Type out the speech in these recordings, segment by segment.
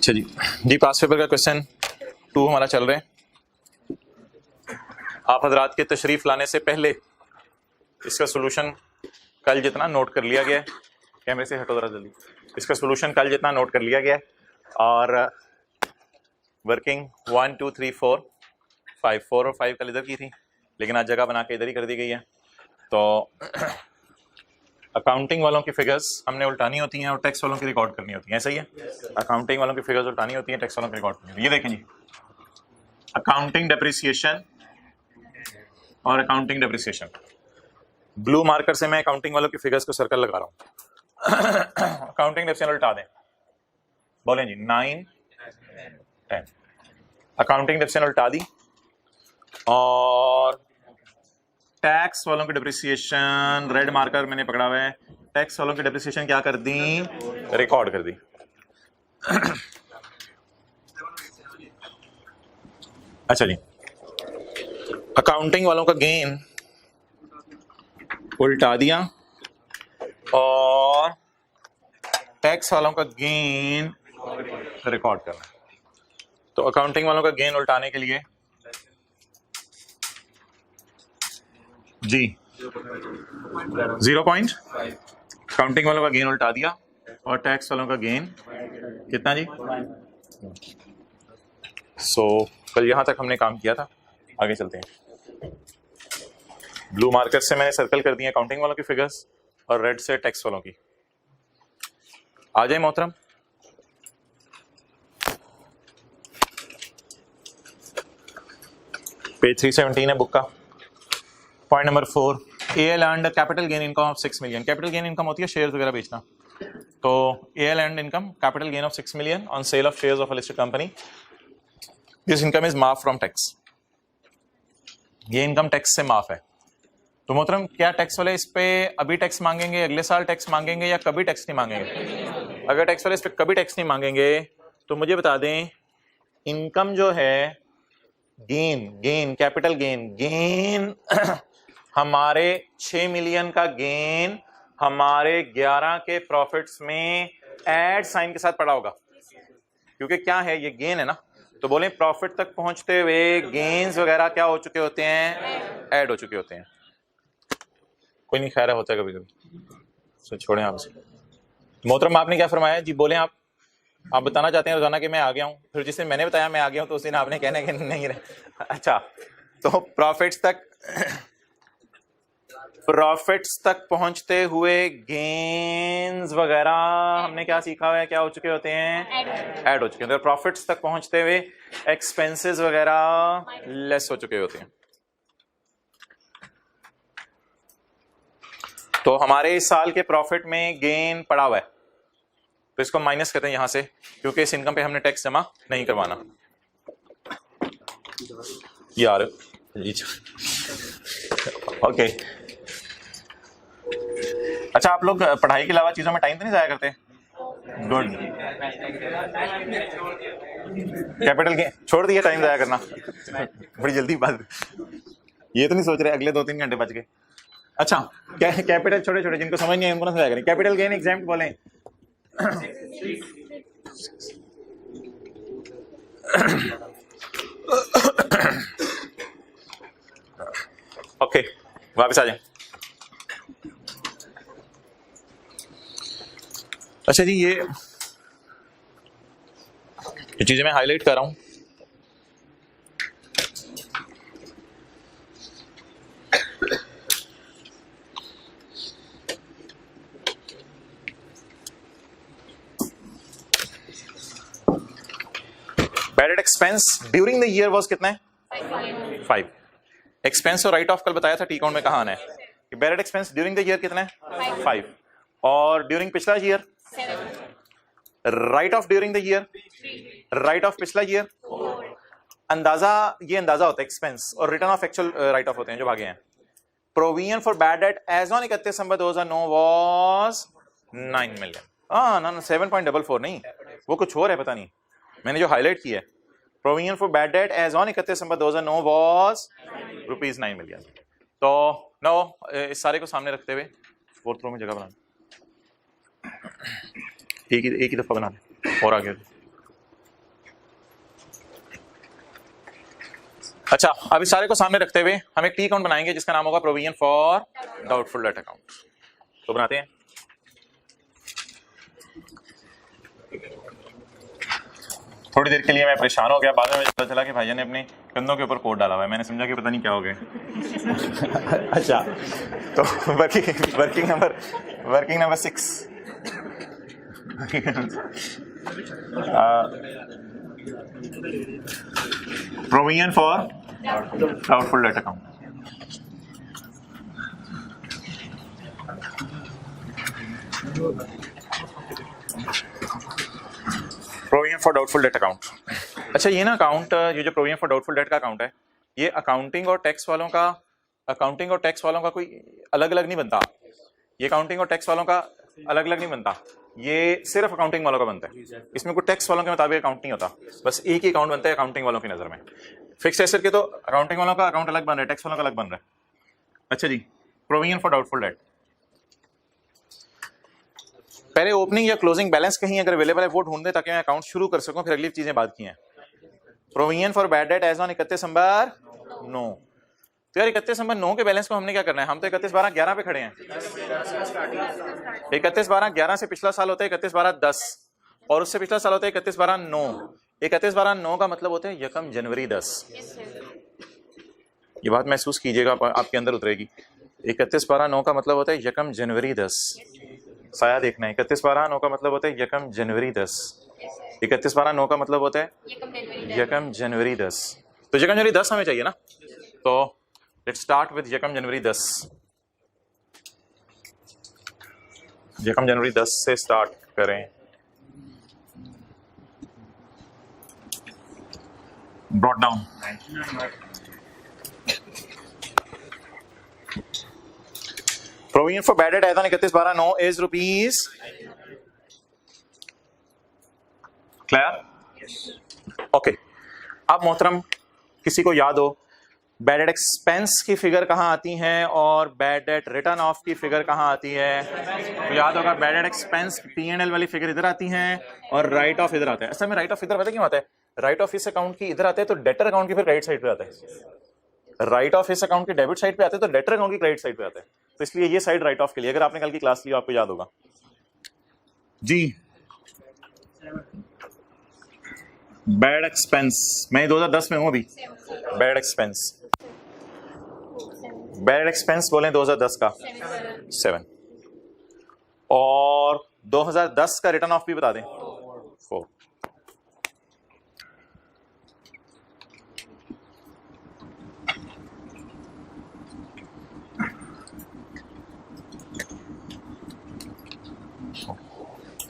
जी पास paper का question 2 हमारा चल रहा है। आप हजरात के तशरीफ लाने से पहले इसका सोल्यूशन कल जितना नोट कर लिया गया है, कैमरे से हटो जरा जल्दी, इसका सोल्यूशन कल जितना नोट कर लिया गया है और वर्किंग 1 2 3 4 5 4 और 5 कल इधर की थी लेकिन आज जगह बना के इधर ही कर दी गई है। तो अकाउंटिंग वालों की फिगर्स हमने उल्टानी होती हैं और टैक्स वालों की रिकॉर्ड करनी होती है, ऐसा ही है। अकाउंटिंग वालों की फिगर्स उल्टानी होती हैं, टैक्स वालों की रिकॉर्ड करनी होती है। ये देखें जी, अकाउंटिंग डेप्रिसिएशन और अकाउंटिंग डेप्रिसिएशन। ब्लू मार्कर से मैं अकाउंटिंग वालों की फिगर्स को सर्कल लगा रहा हूं। अकाउंटिंग डेप्रिसिएशन उल्टा दें, बोलें जी 9 10। अकाउंटिंग डेप्रिसिएशन उल्टा दी और टैक्स वालों की डेप्रिसिएशन रेड मार्कर मैंने पकड़ा हुआ है, टैक्स वालों की डेप्रिसिएशन क्या कर दी, रिकॉर्ड कर दी। अच्छा जी, अकाउंटिंग वालों का गेन उल्टा दिया और टैक्स वालों का गेन रिकॉर्ड करना। तो अकाउंटिंग वालों का गेन उल्टाने के लिए जी 0.5 अकाउंटिंग वालों का गेन उल्टा दिया और टैक्स वालों का गेन कितना जी। कल यहां तक हमने काम किया था, आगे चलते हैं। ब्लू मार्कर से मैंने सर्कल कर दिए अकाउंटिंग वालों की फिगर्स और रेड से टैक्स वालों की। आ जाए मोहतरम, पेज 317 है बुक का। Point number 4, AL earned capital gain income of 6 million. Capital gain income होती है शेयर्स वगैरह बेचना। तो AL earned income capital gain of 6 million on sale of shares of a listed company. This income is माफ from tax. ये income tax से माफ है। तो मोहतरम क्या टैक्स वाले इस पे अभी टैक्स मांगेंगे, अगले साल टैक्स मांगेंगे या कभी टैक्स नहीं मांगेंगे? अगर टैक्स वाले इस पे कभी टैक्स नहीं मांगेंगे तो मुझे बता दें इनकम जो है गेन कैपिटल गेन हमारे 6 मिलियन का गेन हमारे 11 के प्रॉफिट्स में ऐड साइन के साथ पड़ा होगा, क्योंकि क्या है ये गेन है ना। तो बोले प्रॉफिट तक पहुंचते हुए गेन्स वगैरह क्या हो चुके होते हैं, ऐड हो चुके होते हैं। कोई नहीं, खैर होता है कभी कभी, सो छोड़ें आप इसे। मोहतरम आपने क्या फरमाया जी, बोले आप बताना चाहते हैं रोजाना कि मैं आ गया हूं, फिर जिस दिन मैंने बताया मैं आ गया हूं तो उस दिन आपने कहना कि नहीं रहे। अच्छा, तो प्रॉफिट्स तक पहुंचते हुए गेन्स वगैरह हमने क्या सीखा हुआ है, क्या हो चुके होते हैं, ऐड हो चुके हैं। तो प्रॉफिट्स तक पहुंचते हुए एक्सपेंसेस वगैरह लेस हो चुके होते हैं। तो हमारे इस साल के प्रॉफिट में गेन पड़ा हुआ है तो इसको माइनस करते हैं यहां से, क्योंकि इस इनकम पे हमने टैक्स जमा नहीं करवाना यार। ओके, अच्छा आप लोग पढ़ाई के अलावा चीजों में टाइम तो नहीं जाया करते? गुड, कैपिटल गेन छोड़ दिया, टाइम जाया करना बड़ी जल्दी बात। ये तो नहीं सोच रहे अगले 2-3 घंटे बच गए। अच्छा, कैपिटल छोटे छोटे जिनको समझ नहीं है उनको ना समझाया करें। कैपिटल गेन एग्जाम्प्ट बोलें। ओके, वापस आ जाए। अच्छा जी, ये चीजें मैं हाईलाइट कर रहा हूं। Bad expense during the year was कितना है, 5। एक्सपेंस और राइट ऑफ कल बताया था टी अकाउंट में कहाँ आना है कि bad expense during the year कितना है, 5। और ड्यूरिंग पिछला year 7। Write off during the year, write off पिछला ईयर, अंदाजा, ये अंदाजा होता है एक्सपेंस, और written off actual write off होते हैं जो भागे हैं। Provision for bad debt as on 31 December 2009 was 9 million. ना 7.44 नहीं, वो कुछ और है, पता नहीं, मैंने जो हाईलाइट किया है provision for bad debt as on 31 December 2009 was ₹9 million. तो नो, इस सारे को सामने रखते हुए फोर्थ रो में जगह बना दे, एक ही दफा बना दे और आगे। अच्छा, अब इस सारे को सामने रखते हुए हम एक टी अकाउंट बनाएंगे जिसका नाम होगा provision for doubtful date account. तो बनाते हैं। थोड़ी देर के लिए मैं परेशान हो गया, बाद में मुझे पता चला कि भाईजान ने अपने कंधों के ऊपर कोट डाला हुआ है। मैंने समझा कि पता नहीं क्या हो गया। अच्छा, तो working number 6 provision for doubtful date account. Provision for doubtful date account. अच्छा, ये ना अकाउंट, ये जो प्रोविजन फॉर डाउटफुल डेट का अकाउंट है, ये अकाउंटिंग और टैक्स वालों का कोई अलग अलग नहीं बनता। ये अकाउंटिंग और टैक्स वालों का अलग अलग नहीं बनता, ये सिर्फ अकाउंटिंग वालों का बनता है। इसमें कोई टैक्स वालों के मुताबिक अकाउंट नहीं होता, बस एक ही अकाउंट बनता है अकाउंटिंग वालों की नजर में। फिक्स एसेट के तो अकाउंटिंग वालों का अकाउंट अलग बन रहा है, टैक्स वालों का अलग बन रहा है। अच्छा जी, प्रोविजन फॉर डाउटफुल डेट। पहले ओपनिंग या क्लोजिंग बैलेंस कहीं अगर अवेलेबल है वो ढूंढ दे ताकि मैं अकाउंट शुरू कर सकूं, फिर अगली चीजें बात की हैं। Provision for bad debt as on 31 December 9। तो यार 31 दिसंबर 9 के बैलेंस को हमने क्या करना है? हम तो 31/12/11 पे खड़े हैं। 31/12/11 से पिछला साल होता है 31/12/10 और उससे पिछला साल होता है 31/12/9। 31/12/9 का मतलब होता है यकम जनवरी 10। ये बात महसूस कीजिएगा, आपके अंदर उतरेगी। 31/12/9 का मतलब होता है यकम जनवरी 10। साया देखना है, 31/12/9 का मतलब होता है यकम जनवरी 10। 31/12/9 का मतलब होता है यकम जनवरी 10। तो यकम जनवरी 10 हमें चाहिए ना, तो लेट्स स्टार्ट विद यकम जनवरी 10। यकम जनवरी 10 से स्टार्ट करें। Brought down provision for bad debt as on 31/12/9 is rupees. Clear? Okay. अब मोहतरम किसी को याद हो बैड डेट एक्सपेंस की फिगर कहां आती है और बैड डेट रिटर्न ऑफ की फिगर कहां आती है? तो याद होगा बैड डेट एक्सपेंस P&L वाली फिगर इधर आती है और राइट ऑफ इधर आता है। असल में राइट ऑफ इधर पता क्यों आता है? राइट ऑफ इस अकाउंट की इधर आते हैं तो डेटर अकाउंट की फिर क्रेडिट साइड पे आता है। राइट ऑफ इस अकाउंट की डेबिट साइड पे आते हैं तो डेटर अकाउंट की क्रेडिट साइड पे आता है। तो इसलिए ये साइड राइट ऑफ के लिए, अगर आपने कल की क्लास ली आपको याद होगा जी। बैड एक्सपेंस, मैं 2010 में हूं अभी। बैड एक्सपेंस बोले 2010 का 7 और 2010 का रिटर्न ऑफ भी बता दें 4।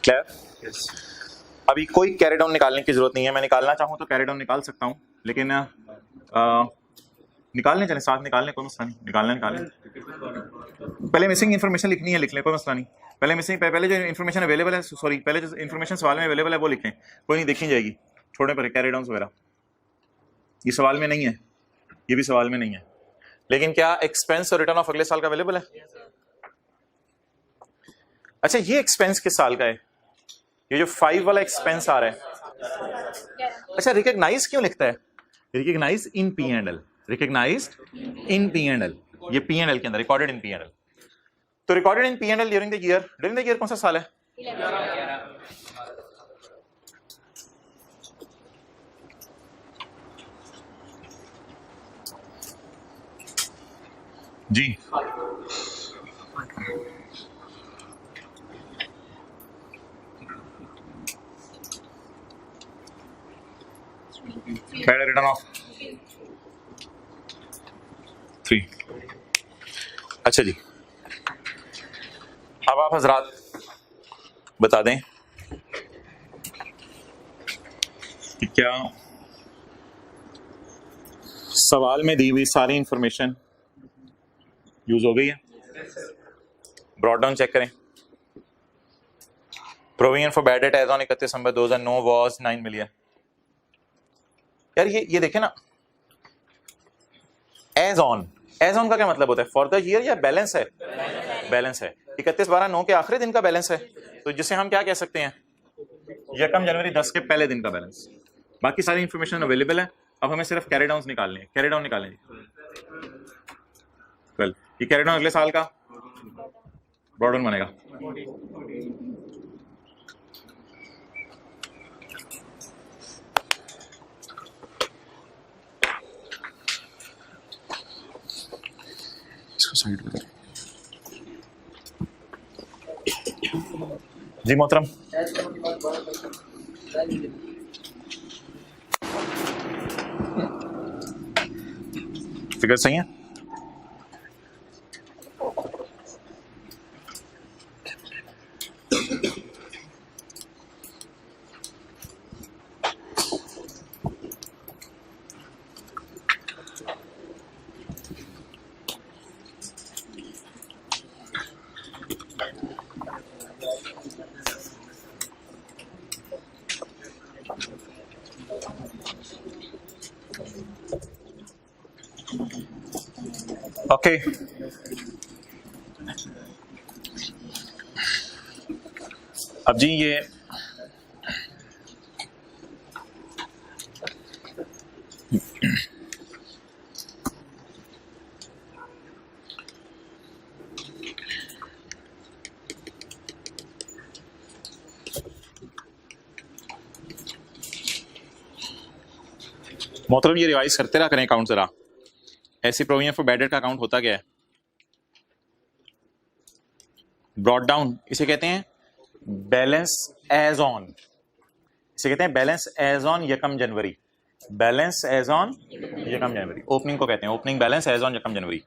क्लियर? अभी कोई कैरी डाउन निकालने की जरूरत नहीं है। मैं निकालना चाहूं तो कैरी डाउन निकाल सकता हूं, लेकिन निकालने चले साथ निकालने, कोई मसला नहीं। निकालने पहले मिसिंग इन्फॉर्मेशन लिखनी है, लिख लें, कोई मसला नहीं। पहले जो इन्फॉर्मेशन अवेलेबल है, सॉरी पहले जो इन्फॉर्मेशन सवाल में अवेलेबल है वो लिख लें, कोई नहीं देखी जाएगी। छोड़े पर कैरी डाउन वगैरह ये सवाल में नहीं है, ये भी सवाल में नहीं है। लेकिन क्या एक्सपेंस और रिटर्न ऑफ अगले साल का अवेलेबल है? अच्छा, ये एक्सपेंस किस साल का है? ये जो 5 वाला एक्सपेंस आ रहा है। अच्छा, रिकॉग्नाइज क्यों लिखता है? रिकॉग्नाइज इन P&L, रिकॉग्नाइज्ड इन P&L, ये P&L के अंदर रिकॉर्डेड इन P&L। तो recorded in P&L during the year कौन सा साल है? 11। जी रिटर्न ऑफ 3। अच्छा जी, अब आप हजरात बता दें कि क्या सवाल में दी हुई सारी इंफॉर्मेशन यूज हो गई है? ब्रॉट डाउन चेक करें। Provision for bad debt as on 31 December 2009 was 9 million. यार ये देखें ना, एज ऑन का क्या मतलब होता है? फॉर द ईयर या बैलेंस है? बैलेंस है। 31/12 9 के आखिरी दिन का बैलेंस है, तो जिसे हम क्या कह सकते हैं, यकम जनवरी 10 के पहले दिन का बैलेंस। बाकी सारी इंफॉर्मेशन अवेलेबल है, अब हमें सिर्फ कैरी डाउन निकालने हैं। कैरी डाउन निकालें वेल, ये कैरी डाउन अगले साल का ब्रॉड डाउन बनेगा। इसको साइड पे जी मोहतरम। फिगर सही है। ओके अब जी ये मोहतरम ये रिवाइज करते रहा करें अकाउंट जरा। ऐसी प्रोविजन फॉर बैड डेट का अकाउंट होता क्या है? ब्रॉड डाउन इसे कहते हैं बैलेंस एज ऑन, इसे कहते हैं बैलेंस एज ऑन यकम जनवरी। बैलेंस एज ऑन यकम जनवरी ओपनिंग को कहते हैं, ओपनिंग बैलेंस एज ऑन यकम जनवरी।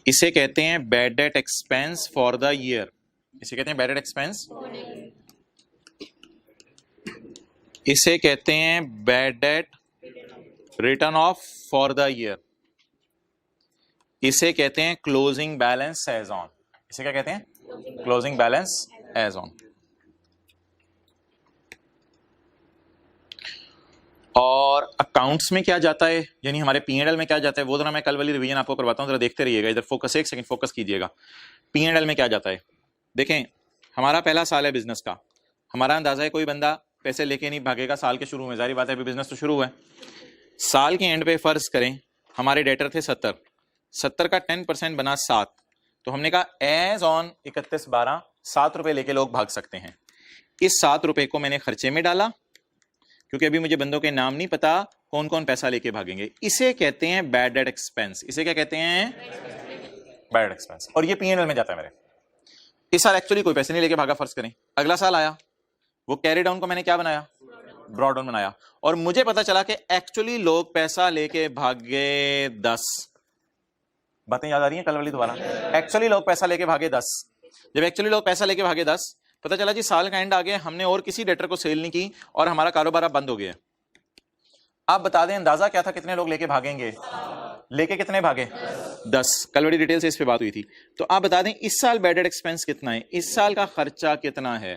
इसे कहते हैं bad debt expense for the year, इसे कहते हैं बैड डेट एक्सपेंस। इसे कहते हैं bad debt written of for the year. इसे कहते हैं क्लोजिंग बैलेंस एज ऑन। इसे क्या कहते हैं? Closing balance as on. और अकाउंट्स में क्या जाता है, यानी हमारे P&L में क्या जाता है, वो जरा मैं कल वाली रिवीजन आपको करवाता हूं, जरा देखते रहिएगा। इधर फोकस, एक सेकंड फोकस कीजिएगा। P&L में क्या जाता है, देखें हमारा पहला साल है बिजनेस का। हमारा अंदाजा है कोई बंदा पैसे लेके नहीं भागेगा साल के शुरू में, जारी बात है अभी बिजनेस तो शुरू है। साल के एंड पे फर्ज करें हमारे डेटर थे 70 का 10% बना 7, तो हमने कहा एज ऑन 31/12 7 रुपए लेके लोग भाग सकते हैं। इस 7 रुपए को मैंने खर्चे में डाला, क्योंकि अभी मुझे बंदों के नाम नहीं पता कौन कौन पैसा लेके भागेंगे। इसे कहते हैं बैड डेट एक्सपेंस। इसे क्या कहते हैं? Bad debt expense. और ये P&L में जाता है मेरे। इस साल एक्चुअली कोई पैसे नहीं लेके भागा फर्ज करें, अगला साल आया, वो कैरी डाउन को मैंने क्या बनाया, ब्रॉड डाउन बनाया, और मुझे पता चला कि एक्चुअली लोग पैसा लेके भागे 10। बातें याद आ रही हैं कल वाली दोबारा? एक्चुअली लोग पैसा लेके भागे 10। जब एक्चुअली लोग पैसा लेके भागे 10, पता चला जी साल का एंड आ गया, हमने और किसी डेटर को सेल नहीं की और हमारा कारोबार अब बंद हो गया। आप बता दें अंदाजा क्या था कितने लोग लेके भागेंगे? लेके कितने भागे? 10। कल बड़ी डिटेल से इस पे बात हुई थी। तो आप बता दें इस साल बैड डेट एक्सपेंस कितना है, इस साल का खर्चा कितना है?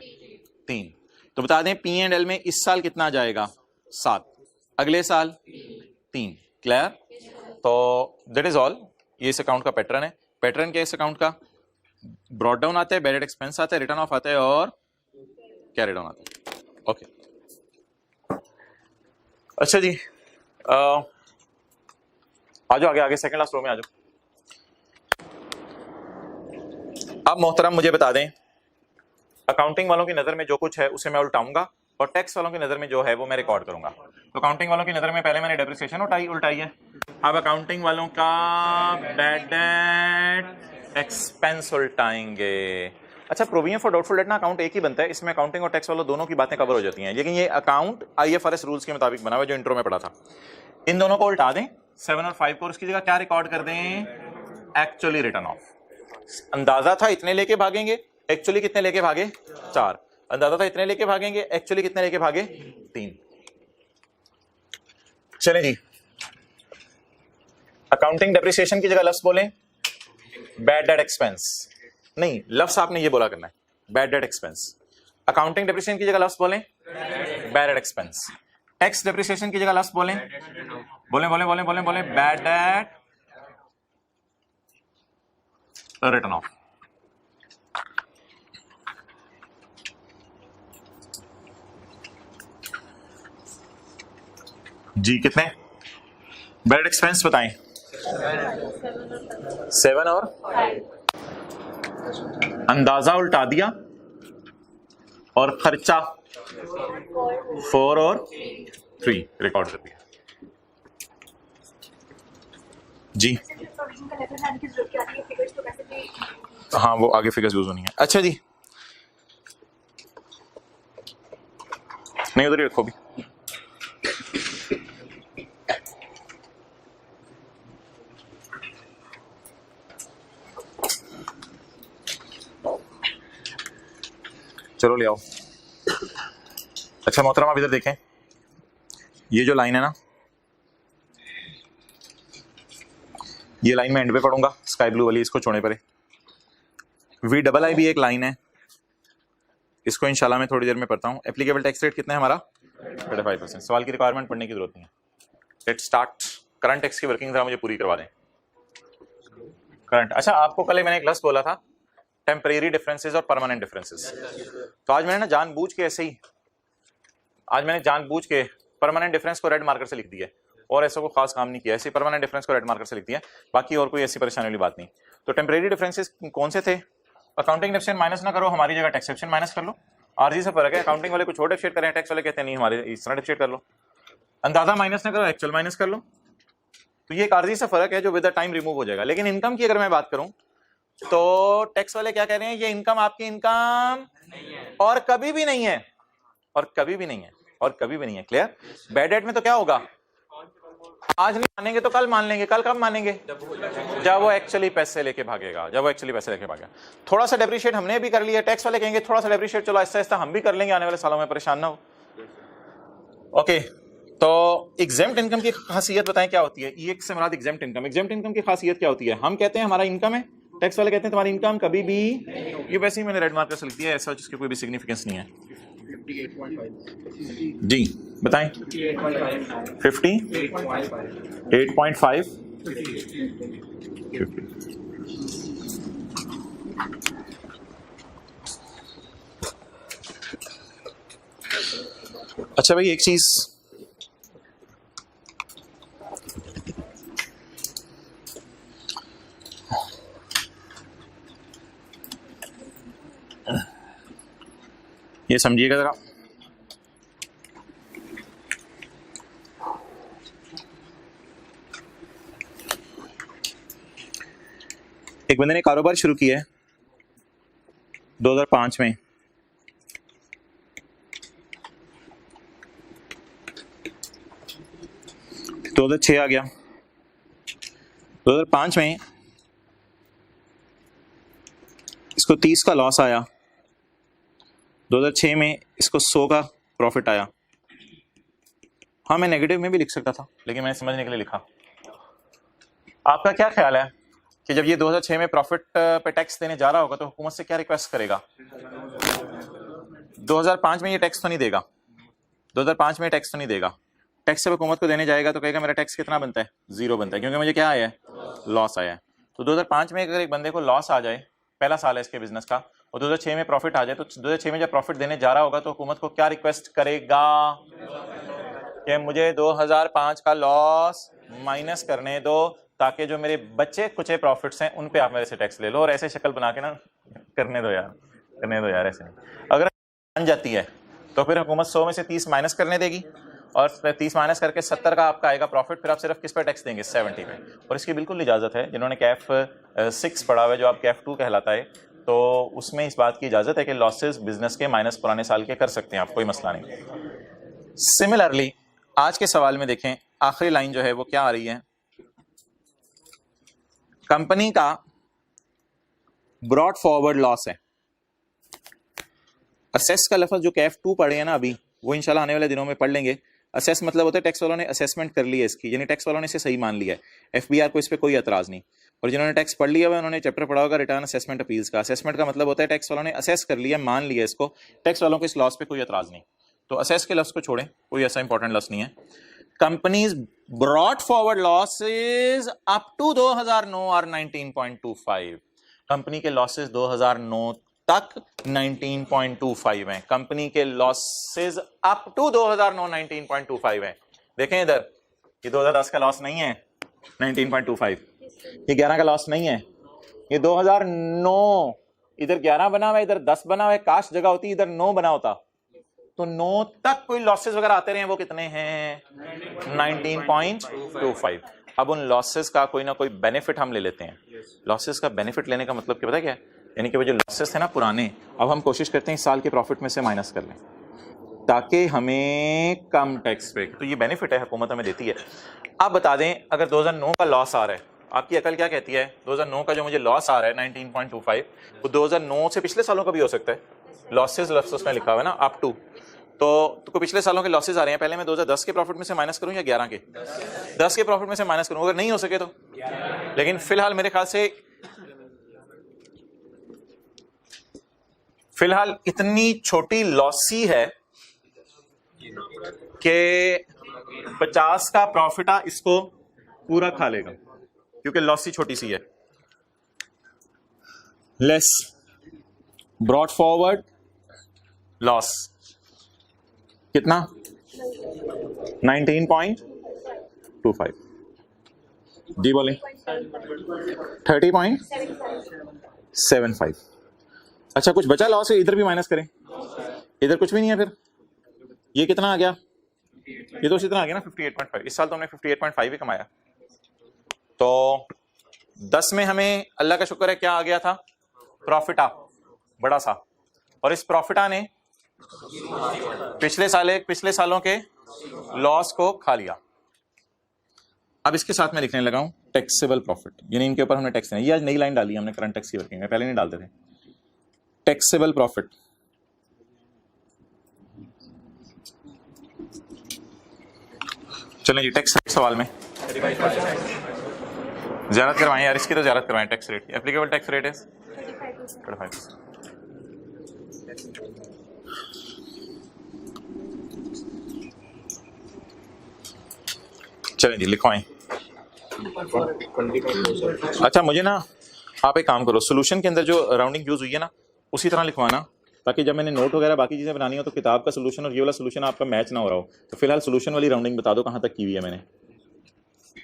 3। तो बता दें P&L में इस साल कितना जाएगा? 7। अगले साल 3। क्लियर? तो दैट इज ऑल। ये इस अकाउंट का पैटर्न है। पैटर्न क्या है इस अकाउंट का? ब्रॉड डाउन आता है, बैड डेट एक्सपेंस आता है, रिटर्न ऑफ आता है और कैरी डाउन आता है। ओके अच्छा जी, आ जाओ आगे, सेकंड लास्ट रो में आ जाओ। अब मोहतरम मुझे बता दें, अकाउंटिंग वालों की नजर में जो कुछ है उसे मैं उल्टाऊंगा और टैक्स वालों की नजर में जो है वो मैं रिकॉर्ड करूंगा। तो अकाउंटिंग वालों की नजर में पहले मैंने डेप्रिसिएशन उल्टाई है। अब अकाउंटिंग वालों का बैड डेट एक्सपेंस उल्टाएंगे। अच्छा, प्रोविजन फॉर डाउटफुल डेट ना अकाउंट एक ही बनता है, इसमें अकाउंटिंग और टैक्स वालों दोनों की बातें कवर हो जाती हैं, लेकिन ये अकाउंट IFRS रूल्स के मुताबिक बना हुआ जो इंट्रो में पढ़ा था। इन दोनों को उल्टा दें, 7 और 5 को, उसकी जगह क्या रिकॉर्ड कर दें? Actually return of. अंदाजा था इतने लेके भागेंगे, एक्चुअली कितने लेके भागे? 4। अंदाजा था इतने लेके भागेंगे, एक्चुअली कितने लेके भागे? 3। चलें जी, अकाउंटिंग डेप्रिसिएशन की जगह लफ्ज बोलें बैड डेट एक्सपेंस। नहीं, लफ्ज आपने ये बोला करना है, bad debt expense. Accounting depreciation की जगह लफ्ज बोलें bad debt expense. Tax depreciation की जगह लफ्ज बोलें बैड डेट रिटर्न ऑफ। जी कितने? बेड एक्सपेंस बताएं। 7 और अंदाजा उल्टा दिया और खर्चा 4 और 3 रिकॉर्ड कर दिया। जी हाँ वो आगे फिगर्स यूज होनी है। अच्छा जी नहीं उधर ही रखो भी। चलो ले आओ। अच्छा मोहतरम आप इधर देखें, ये जो लाइन है ना, ये लाइन मैं एंड पे पढ़ूंगा, स्काई ब्लू वाली, इसको छोड़ने पर। वी डबल आई भी एक लाइन है, इसको इंशाल्लाह मैं थोड़ी देर में पढ़ता हूँ। एप्लीकेबल टैक्स रेट कितना है हमारा? 35%। सवाल की रिक्वायरमेंट पढ़ने की जरूरत नहीं है। Let's start. करंट टैक्स की वर्किंग जरा मुझे पूरी करवा दें। करंट, अच्छा आपको कल मैंने एक लफ्ज़ बोला था टेम्परेरी डिफरेंसेस और परमानेंट डिफरेंसेस, तो आज मैंने ना जानबूझ के ऐसे ही, आज मैंने जानबूझ के परमानेंट डिफरेंस को रेड मार्कर से लिख दिया और ऐसा कोई खास काम नहीं किया, ऐसे परमानेंट डिफरेंस को रेड मार्कर से लिख दिया, बाकी और कोई ऐसी परेशानी वाली बात नहीं। तो टेम्परेरी डिफरेंसेस कौन से थे? अकाउंटिंग डेफिशिएंट माइनस ना करो, हमारी जगह टैक्स डेफिशिएंट माइनस कर लो। आरजी से फर्क है, अकाउंटिंग वाले कुछ और डेफिशिएट करें, टैक्स वाले कहते हैं नहीं हमारे इस तरह डेफिशिएट कर लो। अंदाजा माइनस ना करो, एक्चुअल माइनस कर लो। तो ये एक आरजी से फर्क है जो विद द टाइम रिमूव हो जाएगा। लेकिन इनकम की अगर मैं बात करूं तो टैक्स वाले क्या कह रहे हैं, ये इनकम आपकी इनकम और कभी भी नहीं है, और कभी भी नहीं है, और कभी भी नहीं है। क्लियर? बैड डेट में तो क्या होगा, आज नहीं मानेंगे तो कल मान लेंगे। कल कब मानेंगे? जब वो एक्चुअली पैसे लेके भागेगा, जब वो एक्चुअली पैसे लेके भागेगा। थोड़ा सा डेप्रिशिएट हमने भी कर लिया, टैक्स वाले कहेंगे थोड़ा सा डेप्रिशिएट चलो ऐसा ऐसा हम भी कर लेंगे आने वाले सालों में, परेशान ना हो। ओके तो एग्जेम्प्ट इनकम की खासियत बताएं क्या होती है? ईएक्स से मुराद एग्जेम्प्ट इनकम। एग्जेम्प्ट इनकम की खासियत क्या होती है? हम कहते हैं हमारा इनकम है, टैक्स वाले कहते हैं तुम्हारी इनकम कभी भी, ये वैसे ही मैंने रेड मार्कर से लिख दिया, ऐसा जिसकी कोई भी सिग्निफिकेंस नहीं है। जी बताएं। 50 8.5 अच्छा भाई एक चीज, ये समझिएगा जरा, एक बंदे ने कारोबार शुरू किया है 2005 में, 2006 आ गया, 2005 में इसको 30 का लॉस आया, 2006 में इसको 100 का प्रॉफिट आया। हाँ मैं नेगेटिव में भी लिख सकता था लेकिन मैंने समझने के लिए लिखा। आपका क्या ख्याल है कि जब ये 2006 में प्रॉफिट पे टैक्स देने जा रहा होगा तो हुकूमत से क्या रिक्वेस्ट करेगा? 2005 में ये टैक्स तो नहीं देगा, 2005 में टैक्स तो नहीं देगा। टैक्स से हुकूमत को देने जाएगा तो कहेगा मेरा टैक्स कितना बनता है? 0 बनता है, क्योंकि मुझे क्या आया है? लॉस आया है। तो 2005 में अगर एक बंदे को लॉस आ जाए, पहला साल है इसके बिजनेस का, और 2006 में प्रॉफिट आ जाए, तो 2006 में जब प्रॉफिट देने जा रहा होगा तो हुकूमत को क्या रिक्वेस्ट करेगा कि मुझे 2005 का लॉस माइनस करने दो ताकि जो मेरे बच्चे कुछ प्रॉफिट्स हैं उन पे आप मेरे से टैक्स ले लो। और ऐसे शक्ल बना के ना करने दो यार, करने दो यार, ऐसे नहीं। अगर बन जाती है तो फिर हुकूमत 100 में से 30 माइनस करने देगी और 30 माइनस करके 70 का आपका आएगा प्रॉफिट, फिर आप सिर्फ किस पे टैक्स देंगे? 70 पे। और इसकी बिल्कुल इजाजत है, जिन्होंने कैफ 6 पढ़ा हुआ है जो आप कैफ 2 कहलाता है, तो उसमें इस बात की इजाजत है कि लॉसेस बिजनेस के माइनस पुराने साल के कर सकते हैं आप, कोई मसला नहीं। सिमिलरली आज के सवाल में देखें, आखिरी लाइन जो है वो क्या आ रही है, कंपनी का ब्रॉड फॉरवर्ड लॉस है। असेस का लफ्ज जो कैफ 2 पढ़े हैं ना अभी, वो इंशाल्लाह आने वाले दिनों में पढ़ लेंगे। असेस मतलब होता है टैक्स वालों ने असेसमेंट कर ली है इसकी, यानी टैक्स वालों ने इसे सही मान लिया है, एफबीआर को इस पे कोई एतराज नहीं। और जिन्होंने टैक्स पढ़ लिया है उन्होंने चैप्टर पढ़ा होगा रिटर्न असेसमेंट अपील्स का। असेसमेंट का मतलब होता है टैक्स वालों ने असेस कर लिया, मान लिया इसको, टैक्स वालों को इस लॉस पे कोई एतराज नहीं। तो असेस के लफ्ज को छोड़ें, कोई ऐसा इंपॉर्टेंट लफ्ज नहीं है। Companies brought forward losses up to 2009 are 19.25। Company के लॉसेस 2009 तक 19.25 हैं। कंपनी के लॉसेस अप टू 2009 19.25 हैं। देखें इधर, ये 2010 का लॉस नहीं है 19.25, ये 11 का लॉस नहीं है, ये 2009, इधर 11 बना हुआ है, इधर 10 बना हुआ है, काश जगह होती इधर 9 बना होता, तो 9 तक कोई लॉसेस वगैरह आते रहे, वो कितने हैं 19.25। अब उन लॉसेस का कोई ना कोई बेनिफिट हम ले लेते हैं। लॉसेस का बेनिफिट लेने का मतलब क्या पता है क्या है? यानी कि वो जो लॉसेस थे ना पुराने, अब हम कोशिश करते हैं इस साल के प्रॉफिट में से माइनस कर लें ताकि हमें कम टैक्स पे, तो ये बेनिफिट है हुकूमत हमें देती है। आप बता दें अगर 2009 का लॉस आ रहा है, आपकी अकल क्या कहती है? 2009 का जो मुझे लॉस आ रहा है 19.25, वो 2009 से पिछले सालों का भी हो सकता है। लॉसेस लफ्ज़ में लिखा हुआ है ना अप टू, तो पिछले सालों के लॉसेस आ रहे हैं, पहले मैं 2010 के प्रॉफिट में से माइनस करूं या 11 के? 10 के प्रॉफिट में से माइनस करूं, अगर नहीं हो सके तो, लेकिन फिलहाल मेरे ख्याल से फिलहाल इतनी छोटी लॉसी है कि 50 का प्रॉफिट इसको पूरा खा लेगा, क्योंकि लॉसी छोटी सी है। लेस ब्रॉट फॉरवर्ड लॉस कितना 19.25, जी बोले 30.75। अच्छा कुछ बचा लॉस है, इधर भी माइनस करें, इधर कुछ भी नहीं है, फिर ये कितना आ गया? ये तो इसी तरह आ गया ना 58.5। इस साल तो हमने 58.5 ही कमाया। तो 10 में हमें अल्लाह का शुक्र है क्या आ गया था? प्रॉफिटा बड़ा सा, और इस प्रॉफिटा ने पिछले सालों के लॉस को खा लिया। अब इसके साथ मैं लिखने लगा हूं टैक्सेबल प्रॉफिट, यानी इनके ऊपर हमने टैक्स नहीं, ये आज नई लाइन डाली हमने करंट टैक्स की वर्किंग में, पहले नहीं डालते थे। टैक्सेबल प्रॉफिट चलें जी, टैक्स रेट सवाल में ज़्यारत करवाएं यार, इसकी तो ज़्यारत करवाएं। Tax rate, applicable tax rate है 35%। चलें जी लिखवाएं। अच्छा मुझे ना आप एक काम करो, सोल्यूशन के अंदर जो राउंडिंग यूज हुई है ना उसी तरह लिखवाना, ताकि जब मैंने नोट वगैरह बाकी चीज़ें बनानी हो तो किताब का सोल्यूशन और ये वाला सोल्यूशन आपका मैच ना हो रहा हो। तो फिलहाल सोल्यूशन वाली राउंडिंग बता दो कहाँ तक की हुई है मैंने।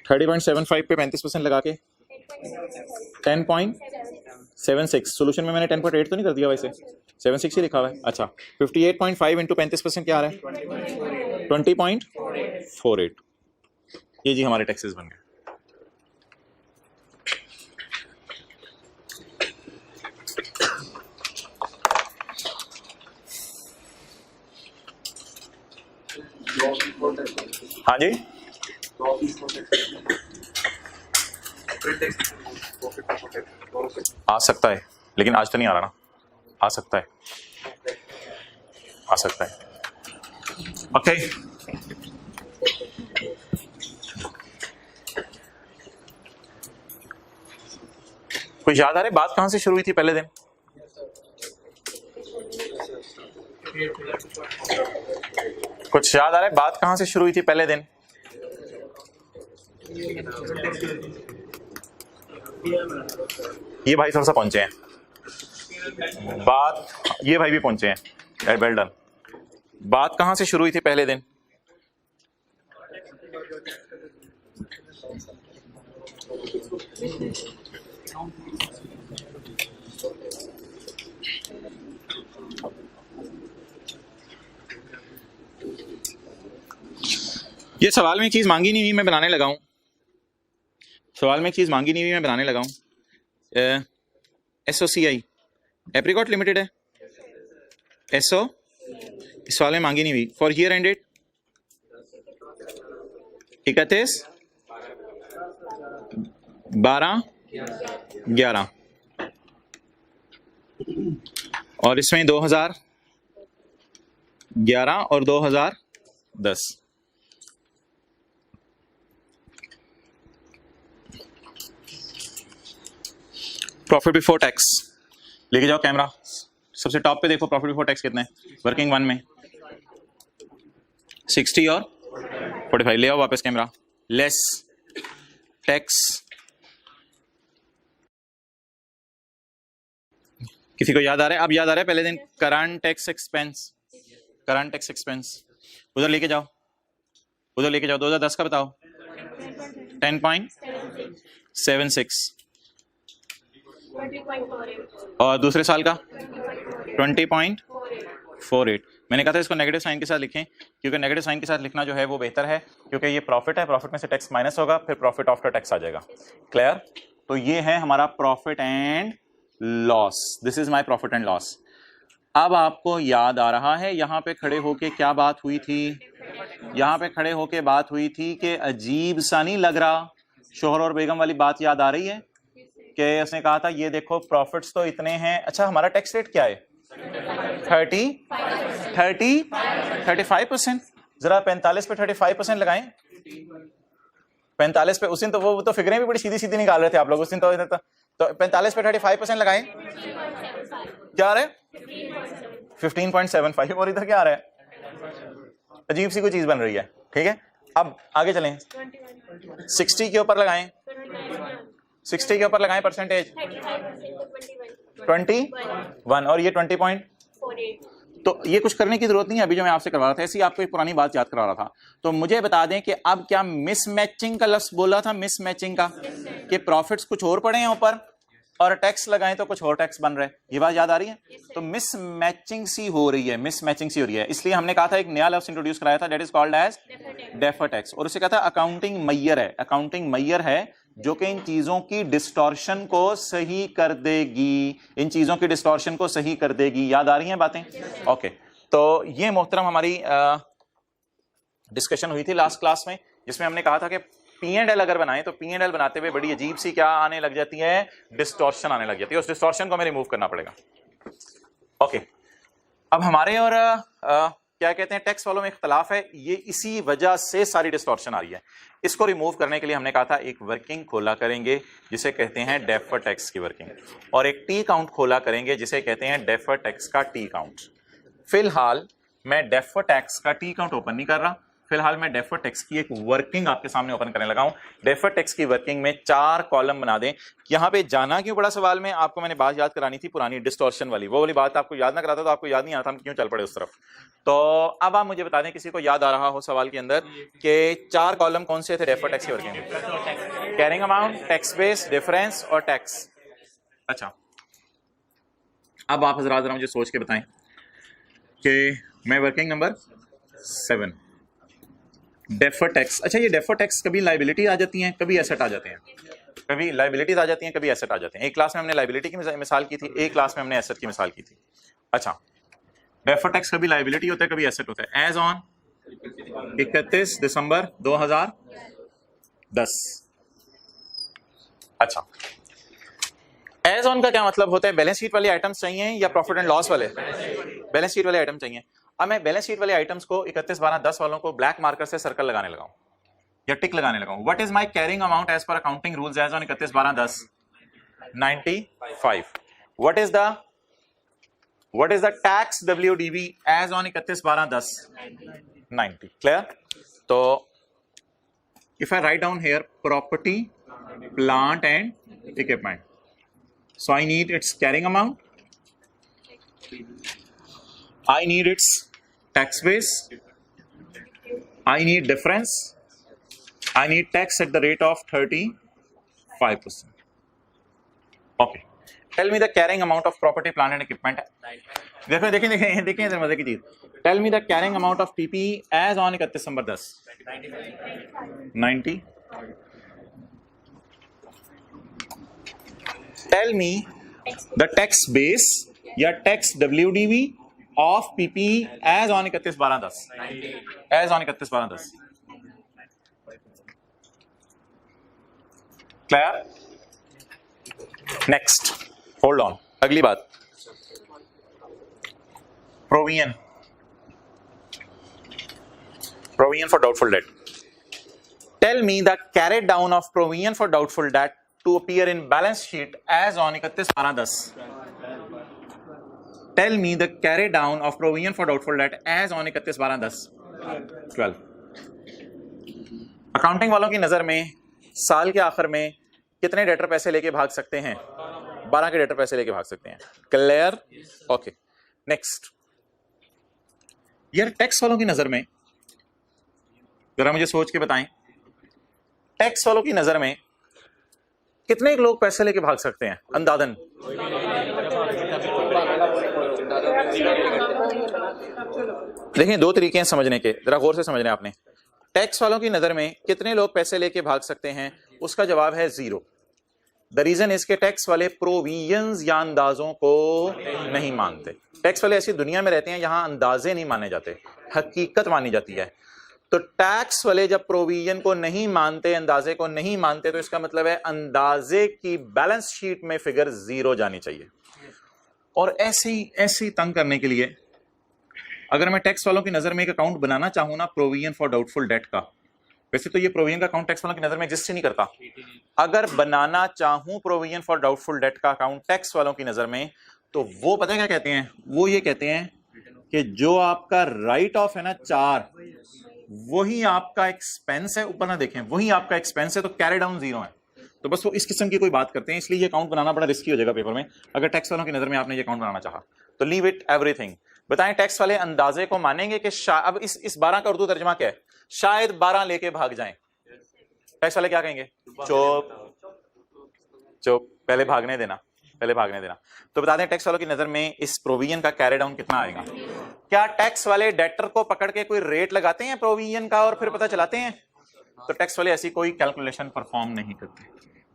30.75 पे 35% लगा के 10.76, सोल्यूशन में मैंने 10.8 तो नहीं कर दिया, वैसे 76 ही लिखा हुआ है। अच्छा 58.5 इंटू 35% क्या आ रहा है? 20.48। ये जी हमारे टैक्सेस बन गए। हाँ जी आ सकता है, लेकिन आज तो नहीं आ रहा ना, आ सकता है, आ सकता है। ओके कुछ याद आ रहा है बात कहां से शुरू हुई थी पहले दिन? कुछ याद आ रहा है बात कहां से शुरू हुई थी पहले दिन? ये भाई थोड़ा सा पहुंचे हैं बात, ये भाई भी पहुंचे हैं, वेल डन। बात कहां से शुरू हुई थी पहले दिन? ये सवाल में एक चीज मांगी नहीं हुई, मैं बनाने लगा हूं। सवाल में एक चीज मांगी नहीं हुई, मैं बनाने लगा हूं। SOCI एप्रिकॉट लिमिटेड है, SO इस सवाल में मांगी नहीं हुई। फॉर ईयर एंडेड 31/12/11 और इसमें 2011 और 2010। प्रॉफिट बिफोर टैक्स लेके जाओ कैमरा, सबसे टॉप पे देखो प्रॉफिट बिफोर टैक्स कितना है वर्किंग वन में? 60 और 45। ले आओ वापस कैमरा। लेस टैक्स किसी को याद आ रहा है? अब याद आ रहा है पहले दिन current tax expense, current tax expense उधर लेके जाओ, उधर लेके जाओ। 2010 का बताओ 10.76 और दूसरे साल का 20.48। मैंने कहा था इसको नेगेटिव साइन के साथ लिखें, क्योंकि नेगेटिव साइन के साथ लिखना जो है वो बेहतर है, क्योंकि ये प्रॉफिट है, प्रॉफिट में से टैक्स माइनस होगा, फिर प्रॉफिट आफ्टर टैक्स आ जाएगा। क्लियर? तो ये है हमारा profit and loss, this is my profit and loss. अब आपको याद आ रहा है यहाँ पे खड़े होके क्या बात हुई थी? यहाँ पे खड़े होके बात हुई थी कि अजीब सा नहीं लग रहा? शोहर और बेगम वाली बात याद आ रही है कि उसने कहा था ये देखो प्रॉफिट्स तो इतने हैं, अच्छा हमारा टैक्स रेट क्या है? 35%। जरा 45 पे 35% लगाएं। 45 पे उस दिन तो वो तो फिगरें भी बड़ी सीधी सीधी निकाल रहे थे आप लोग उस दिन, तो 45 पे 35% लगाएं, क्या आ रहा है? 15.75। और इधर क्या आ रहा है? अजीब सी कोई चीज बन रही है। ठीक है, अब आगे चलें। 60 के ऊपर लगाएं, 60 के ऊपर लगाएं परसेंटेज 21 और ये 20.48। तो ये कुछ करने की जरूरत नहीं है, अभी जो मैं आपसे करवा रहा था ऐसी आपको एक पुरानी बात याद करा रहा था। तो मुझे बता दें कि अब क्या मिसमैचिंग का लफ्ज बोला था, मिसमैचिंग का, कि प्रॉफिट्स कुछ और पड़े हैं ऊपर और टैक्स लगाएं तो कुछ और टैक्स बन रहा है। ये बात याद आ रही है? तो मिसमैचिंग सी हो रही है, मिसमैचिंग सी हो रही है। इसलिए हमने कहा था एक नया लफ्ज इंट्रोड्यूस कराया था, that is called as deferred tax, और उसे कहा था अकाउंटिंग मैयर है। अकाउंटिंग मैयर है जो कि इन चीजों की डिस्टॉर्शन को सही कर देगी, इन चीजों की डिस्टॉर्शन को सही कर देगी। याद आ रही हैं बातें? ओके, तो ये मोहतरम हमारी डिस्कशन हुई थी लास्ट क्लास में, जिसमें हमने कहा था कि P&L अगर बनाएं तो P&L बनाते हुए बड़ी अजीब सी क्या आने लग जाती है? डिस्टॉर्शन आने लग जाती है। उस डिस्टॉर्शन को हमें रिमूव करना पड़ेगा। ओके, अब हमारे और क्या कहते हैं टैक्स वालों में इख्तलाफ है, ये इसी वजह से सारी डिस्टॉर्शन आ रही है। इसको रिमूव करने के लिए हमने कहा था एक वर्किंग खोला करेंगे जिसे कहते हैं डेफर्ड टैक्स की वर्किंग, और एक टी काउंट खोला करेंगे जिसे कहते हैं डेफर्ड टैक्स का टी काउंट। फिलहाल मैं डेफर्ड टैक्स का टी काउंट ओपन नहीं कर रहा, फिलहाल मैं डेफर्ड टैक्स की एक वर्किंग आपके सामने ओपन करने लगा हूं। डेफर्ड टैक्स की वर्किंग में 4 कॉलम बना दें। यहां पे जाना क्यों बड़ा सवाल में, आपको मैंने बात याद करानी थी पुरानी डिस्टॉर्शन वाली, वो वाली बात आपको याद ना कराता तो आपको याद नहीं आता हम क्यों चल पड़े उस तरफ। तो अब आप मुझे बता दें किसी को याद आ रहा हो सवाल के अंदर कि 4 कॉलम कौन से थे डेफर्ड टैक्स की वर्किंग में? Carrying amount, tax base, difference और टैक्स। अच्छा, अब आप हजरात जरा मुझे सोच के बताएं कि मैं वर्किंग नंबर 7 डेफर्ड टैक्स। अच्छा, ये डेफर्ड टैक्स कभी लाइबिलिटी आ जाती हैं, कभी एसेट आ जाते हैं, कभी लाइबिलिटीज आ जाती हैं, कभी एसेट आ जाते हैं। एक क्लास में हमने लाइबिलिटी की मिसाल की थी, एक क्लास में हमने एसेट की मिसाल की थी। अच्छा, डेफर्ड टैक्स कभी लाइबिलिटी होता है, कभी एसेट होता है। एज ऑन 31 दिसंबर 2010। अच्छा, एज ऑन का क्या मतलब होता है? बैलेंस शीट वाले आइटम्स चाहिए या प्रॉफिट एंड लॉस वाले? बैलेंस शीट वाले आइटम चाहिए। अब मैं बैलेंस शीट वाले आइटम्स को 31/12/10 वालों को ब्लैक मार्कर से सर्कल लगाने लगाऊं या टिक लगाने लगाऊं। What is my carrying amount as पर accounting rules as on 31/12/10? 95। What is the tax WDV as on 31/12/10? 90। Clear? तो if I write down here property, plant and equipment, so I need its carrying amount, I need its tax base, I need difference, I need tax at the rate of 35%. Okay, tell me the carrying amount of property, plant and equipment. देखो देखें देखें देखें इधर मजे की चीज। Tell me the carrying amount of PPE as on 31/10? 90। Tell me the tax base या tax WDV of PPE as on 31/12/10? As on 31/12/10. Clear? Next, hold on, अगली बात, provision for doubtful debt. Tell me the carried down of provision for doubtful debt to appear in balance sheet as on 31/12/10. Tell me the carry down of provision for doubtful debt as on 31/12/10. 12। Accounting वालों की नजर में साल के आखिर में कितने debtor पैसे लेके भाग सकते हैं? 12 के डेटर पैसे लेके भाग सकते हैं। क्लियर? Okay, next. यार टैक्स वालों की नजर में जरा मुझे सोच के बताएं, टैक्स वालों की नजर में कितने लोग पैसे लेके भाग सकते हैं अंदाजन? देखिए, दो तरीके हैं समझने के, जरा गौर से समझने आपने। टैक्स वालों की नजर में कितने लोग पैसे लेके भाग सकते हैं, उसका जवाब है 0। द रीजन इसके टैक्स वाले प्रोविजंस या अंदाजों को नहीं मानते। टैक्स वाले ऐसी दुनिया में रहते हैं जहां अंदाजे नहीं माने जाते, हकीकत मानी जाती है। तो टैक्स वाले जब प्रोविजन को नहीं मानते, अंदाजे को नहीं मानते, तो इसका मतलब है अंदाजे की बैलेंस शीट में फिगर 0 जानी चाहिए। और ऐसी तंग करने के लिए अगर मैं टैक्स वालों की नजर में एक अकाउंट बनाना चाहूं ना, प्रोविजन फॉर डाउटफुल डेट का, वैसे तो ये प्रोविजन का अकाउंट टैक्स वालों की नजर में एग्जिस्ट ही नहीं करता। अगर बनाना चाहूं प्रोविजन फॉर डाउटफुल डेट का अकाउंट टैक्स वालों की नजर में, तो वो पता है क्या कहते हैं? वो ये कहते हैं कि जो आपका राइट ऑफ है ना 4, वही आपका एक्सपेंस है। ऊपर ना देखें, वही आपका एक्सपेंस है, तो कैरी डाउन 0 है। तो बस वो इस किस्म की कोई बात करते हैं, इसलिए ये अकाउंट बनाना बड़ा रिस्की हो जाएगा पेपर में। अगर टैक्स वालों की नजर में आपने ये अकाउंट बनाना चाहा तो लीव इट एवरीथिंग। बताएं, टैक्स वाले अंदाजे को मानेंगे कि अब इस 12 का उर्दू तर्जमा क्या है? शायद 12 लेके भाग जाएं। टैक्स वाले क्या कहेंगे? चुप चुप, पहले भागने देना, पहले भागने देना। तो बता दें, टैक्स वालों की नजर में इस प्रोविजन का कैरी डाउन कितना आएगा? क्या टैक्स वाले डेटर को पकड़ के कोई रेट लगाते हैं प्रोविजन का और फिर पता चलाते हैं? तो टैक्स वाले ऐसी कोई कैलकुलेशन परफॉर्म नहीं करते,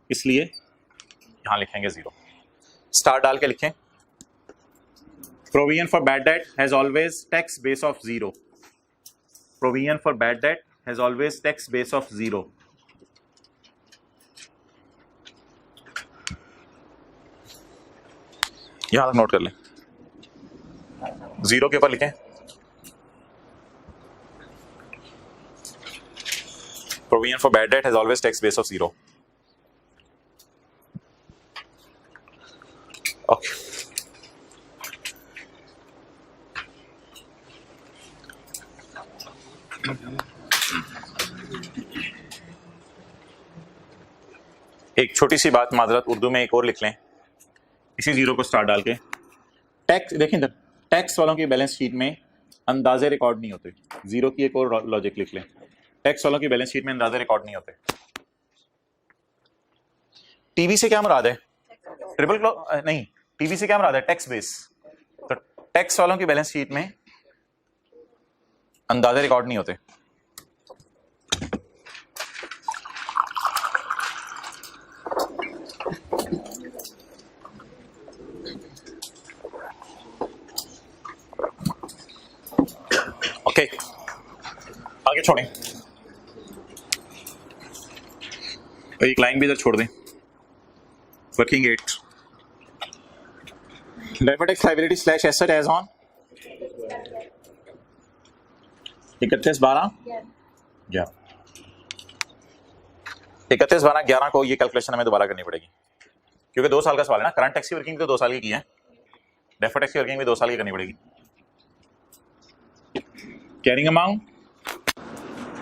इसलिए यहां लिखेंगे 0। स्टार डाल के लिखें, provision for bad date has always tax base of 0। Provision for bad date has always tax base of 0। यहां तक नोट कर लें, 0 के ऊपर लिखें provision for bad debt has always tax base of 0. Okay. एक छोटी सी बात माजरत, उर्दू में एक और लिख लें इसी 0 को स्टार डाल के। टैक्स देखें, टैक्स वालों की बैलेंस शीट में अंदाजे रिकॉर्ड नहीं होते। 0 की एक और लॉजिक लिख लें, टैक्स वालों की बैलेंस शीट में अंदाजे रिकॉर्ड नहीं होते। टीवी से क्या मुराद है? नहीं, टीवी से क्या मुराद है? Tax base. तो टैक्स वालों की बैलेंस शीट में अंदाजे रिकॉर्ड नहीं होते। ओके, आगे छोड़ें, एक लाइन भी इधर छोड़ दें। Working 8 deferred tax liability slash asset as on 31/12/11 को ये कैलकुलेशन हमें दोबारा करनी पड़ेगी, क्योंकि 2 साल का सवाल है ना। करंट टैक्स की वर्किंग तो 2 साल की है, डेफर्ड टैक्स की वर्किंग भी 2 साल की करनी पड़ेगी। Carrying amount,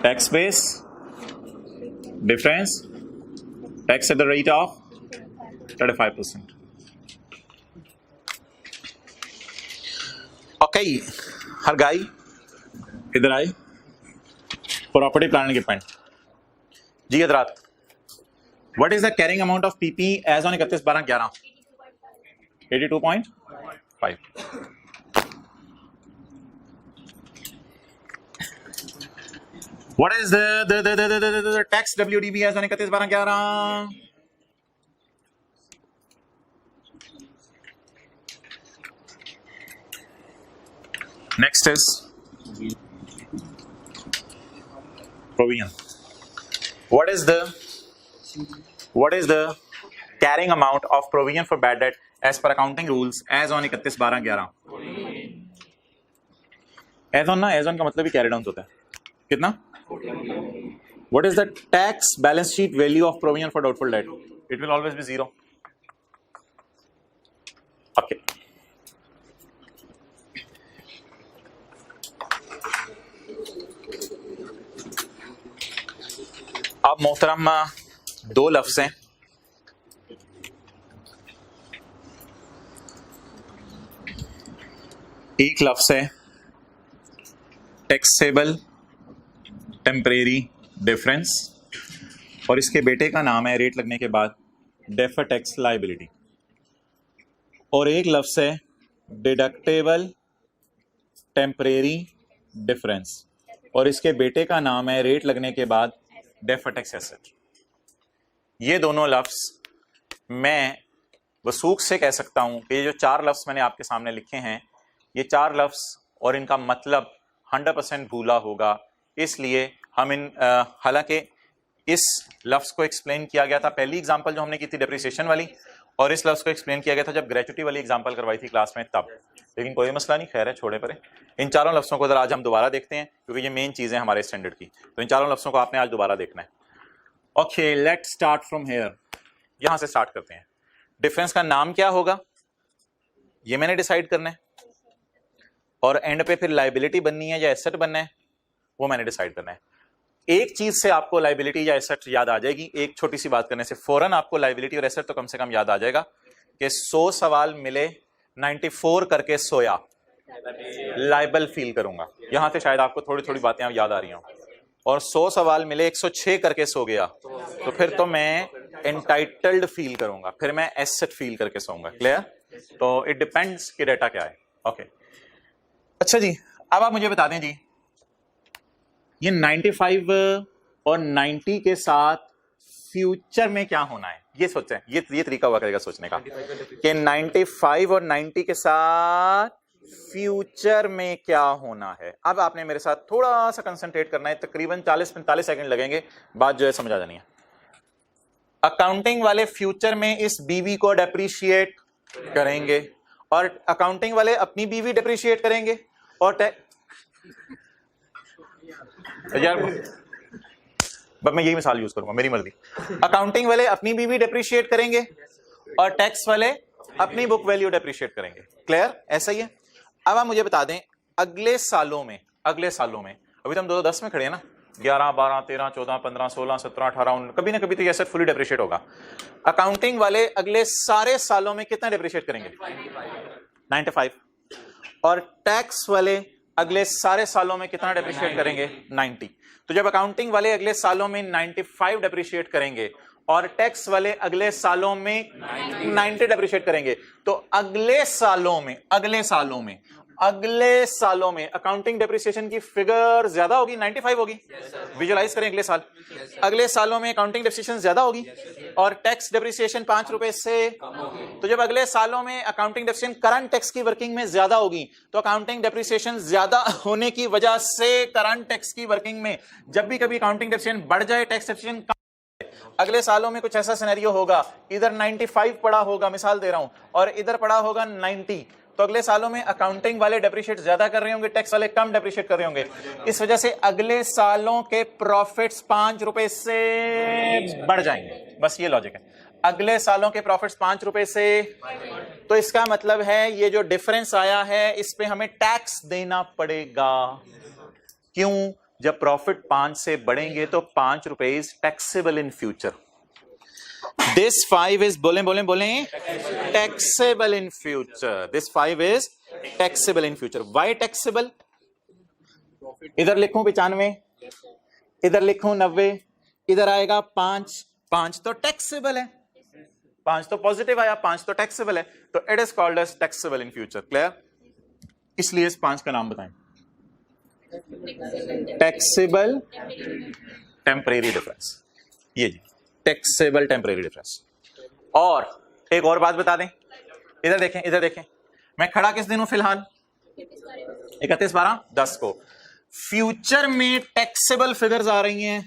tax base, difference, tax at the rate of 35%। Okay, हर गाय इधर आए। प्रॉपर्टी प्लान इक्विपमेंट जी हजरात, what is the carrying amount of PP as on 31/12/11? 82.5। What is the tax WDB as on 31/12/11? Next is provision. What is the carrying amount of provision for bad debt as per accounting rules as on 31/12/11? As on ना, as on का मतलब ही carry down होता है। कितना? What is the tax balance sheet value of provision for doubtful debt? It will always be 0. Okay. अब मोहतरम 2 लफ्ज़ हैं, एक लफ्ज है टैक्सेबल टेम्परेरी डिफरेंस और इसके बेटे का नाम है रेट लगने के बाद डेफर्ड टैक्स लायबिलिटी, और एक लफ्ज है डिडक्टेबल टेम्परेरी डिफरेंस और इसके बेटे का नाम है रेट लगने के बाद डेफर्ड टैक्स एसेट। ये दोनों लफ्ज मैं वसूख से कह सकता हूं कि ये जो चार लफ्ज मैंने आपके सामने लिखे हैं, ये चार लफ्ज और इनका मतलब 100% भूला होगा, इसलिए हम इन हालांकि इस लफ्ज को एक्सप्लेन किया गया था पहली एग्जांपल जो हमने की थी डेप्रिसिएशन वाली, और इस लफ्ज को एक्सप्लेन किया गया था जब ग्रेचुटी वाली एग्जांपल करवाई थी क्लास में तब, लेकिन कोई मसला नहीं, खैर है, छोड़े परे। इन चारों लफ्जों को जरा आज हम दोबारा देखते हैं क्योंकि ये मेन चीजें हमारे स्टैंडर्ड की, तो इन चारों लफ्जों को आपने आज दोबारा देखना है। Okay, let's start from here, यहां से स्टार्ट करते हैं। डिफरेंस का नाम क्या होगा ये मैंने डिसाइड करना है, और एंड पे फिर लायबिलिटी बननी है या एसेट बनना है वो मैंने डिसाइड करना है। एक चीज से आपको लायबिलिटी या एसेट याद आ जाएगी, एक छोटी सी बात करने से फौरन आपको लायबिलिटी और एसेट तो कम से कम याद आ जाएगा कि 100 सवाल मिले 94 करके सोया, लायबल फील करूंगा। यहां से शायद आपको थोड़ी थोड़ी बातें याद आ रही हों। और 100 सवाल मिले 106 करके सो गया तो फिर तो मैं एंटाइटल्ड फील करूंगा, फिर मैं एसेट फील करके सोऊंगा। क्लियर? तो इट डिपेंड्स कि डेटा क्या है। ओके, अच्छा जी, अब आप मुझे बता दें जी, ये 95 और 90 के साथ फ्यूचर में क्या होना है ये सोचें। ये तरीका हुआ करेगा सोचने का कि 95 और 90 के साथ फ्यूचर में क्या होना है। अब आपने मेरे साथ थोड़ा सा कंसंट्रेट करना है, तकरीबन 40-45 सेकंड लगेंगे, बात जो है समझ आ जानी है। अकाउंटिंग वाले फ्यूचर में इस बीवी को डेप्रिशिएट करेंगे और अकाउंटिंग वाले अपनी बीवी डेप्रिशिएट करेंगे, और यार बस मैं यही मिसाल यूज करूंगा, मेरी मर्जी। अकाउंटिंग वाले अपनी बीवी डेप्रिशिएट करेंगे और टैक्स वाले अपनी बुक वैल्यू डेप्रिशिएट करेंगे। क्लियर? ऐसा ही है। अब आप मुझे बता दें अगले सालों में अभी तो हम 2010 में खड़े हैं ना, 11, 12, 13, 14, 15, 16, 17, 18, 19, कभी ना कभी तो ये एसेट फुली डेप्रिशिएट होगा। अकाउंटिंग वाले अगले सारे सालों में कितना डेप्रिशिएट करेंगे? 95। और टैक्स वाले अगले सारे सालों में कितना डेप्रिशिएट करेंगे? 90। तो जब अकाउंटिंग वाले अगले सालों में 95 डेप्रिशिएट करेंगे और टैक्स वाले अगले सालों में 90 डेप्रिशिएट करेंगे, तो अगले सालों में अकाउंटिंग डेप्रिसिएशन की फिगर ज्यादा होगी, 95 होगी। विजुलाइज करें अगले साल, अगले सालों में अकाउंटिंग डेप्रिसिएशन ज्यादा होगी और टैक्स डेप्रिसिएशन 5 रुपए से। तो जब अगले सालों में अकाउंटिंग डेप्रिसिएशन करंट टैक्स की वर्किंग में ज्यादा होगी, तो अकाउंटिंग डेप्रिसिएशन ज्यादा होने की वजह से करंट टैक्स की वर्किंग में जब भी कभी अकाउंटिंग डेप्रिसिएशन बढ़ जाए, टैक्स डेप्रिसिएशन अगले सालों में कुछ ऐसा सिनेरियो होगा, इधर 95 पड़ा होगा, मिसाल दे रहा हूं, और इधर पड़ा होगा 90, तो अगले सालों में अकाउंटिंग वाले डेप्रिशिएट ज्यादा कर रहे होंगे, टैक्स वाले कम डेप्रिशिएट कर रहे होंगे। इस वजह से अगले सालों के प्रॉफिट्स 5 रुपए से बढ़ जाएंगे। बस ये लॉजिक है, अगले सालों के प्रॉफिट्स 5 रुपए से। तो इसका मतलब है ये जो डिफरेंस आया है इस पे हमें टैक्स देना पड़ेगा। क्यों? जब प्रॉफिट 5 से बढ़ेंगे तो 5 रुपए is taxable in future. This 5 is बोलें taxable in future. This 5 is taxable in future. Why taxable? इधर लिखूं 95, इधर लिखूं 90, इधर आएगा 5 तो टैक्सेबल है, 5 तो पॉजिटिव आया, 5 तो टैक्सेबल है, तो it is called as taxable in future. Clear? इसलिए इस 5 का नाम बताएं। टैक्सेबल टेम्परेरी डिफरेंस, ये जी टैक्सेबल टेम्परेरी डिफरेंस। और एक और बात बता दें, इधर देखें, मैं खड़ा किस दिन हूं फिलहाल? 31/12/10 को। फ्यूचर में टैक्सेबल फिगर्स आ रही हैं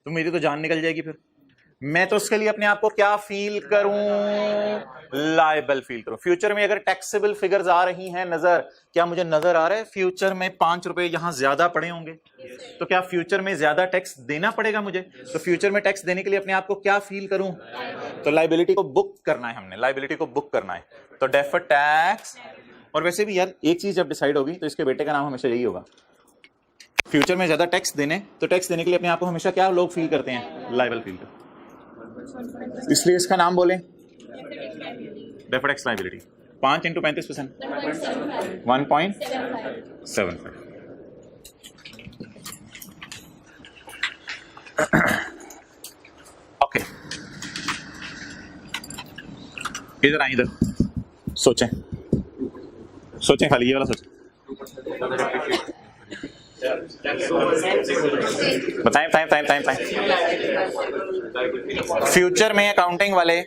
तो मेरी तो जान निकल जाएगी, फिर मैं तो उसके लिए अपने आप को क्या फील करूं? लायबल फील करूं। फ्यूचर में अगर टैक्सेबल फिगर्स आ रही हैं नजर, क्या मुझे नजर आ रहा है फ्यूचर में 5 रुपए यहां ज्यादा पड़े होंगे, तो क्या फ्यूचर में ज्यादा टैक्स देना पड़ेगा मुझे? तो फ्यूचर में टैक्स देने के लिए अपने आप को क्या फील करूं? तो लायबिलिटी को बुक करना है, हमने लायबिलिटी को बुक करना है, तो डेफर्ड टैक्स। और वैसे भी यार एक चीज जब डिसाइड होगी तो इसके बेटे का नाम हमेशा यही होगा। फ्यूचर में ज्यादा टैक्स देने, तो टैक्स देने के लिए अपने आप को हमेशा क्या लोग फील करते हैं? लायबल फील करते हैं। इसलिए इसका नाम बोलें deferred tax liability. 5 into 35%, 1.75। Okay, इधर आए, इधर सोचें सोचें, खाली ये वाला सोचें, बताएं बताएं बताएं बताएं बताएं। फ्यूचर में अकाउंटिंग वाले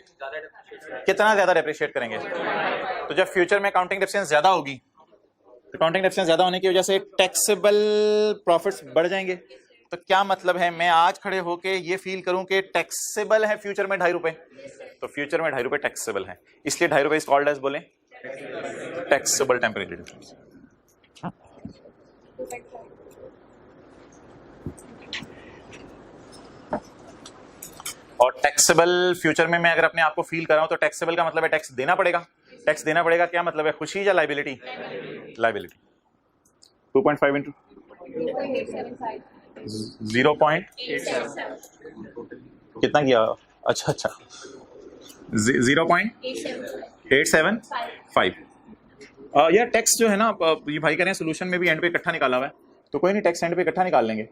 कितना ज्यादा डेप्रिशिएट करेंगे? तो जब फ्यूचर में अकाउंटिंग डेफिशिएंसी ज्यादा होगी, अकाउंटिंग डेफिशिएंसी ज्यादा होने की वजह से टैक्सेबल प्रॉफिट्स बढ़ जाएंगे। तो क्या मतलब है, मैं आज खड़े होके ये फील करूं कि टैक्सेबल है फ्यूचर में 2.5 रुपए, तो फ्यूचर में 2.5 रुपए टैक्सेबल है, इसलिए 2.5 रुपए इज कॉल्ड एज, बोले, टैक्सेबल टेम्परेरी डिफरेंस। और टैक्सेबल फ्यूचर में मैं अगर अपने आप को फील कर रहा हूं तो टैक्सेबल का मतलब है टैक्स देना पड़ेगा। टैक्स देना पड़ेगा क्या मतलब है, खुशी या लाइबिलिटी? लाइबिलिटी। 2.5 इंटू 0.87 कितना किया? अच्छा 0.875। यार टैक्स जो है ना, ये भाई कह रहे हैं सोल्यूशन में भी एंड पे इकट्ठा निकाला हुआ है, तो कोई नहीं, टैक्स एंड पे इकट्ठा निकाल लेंगे,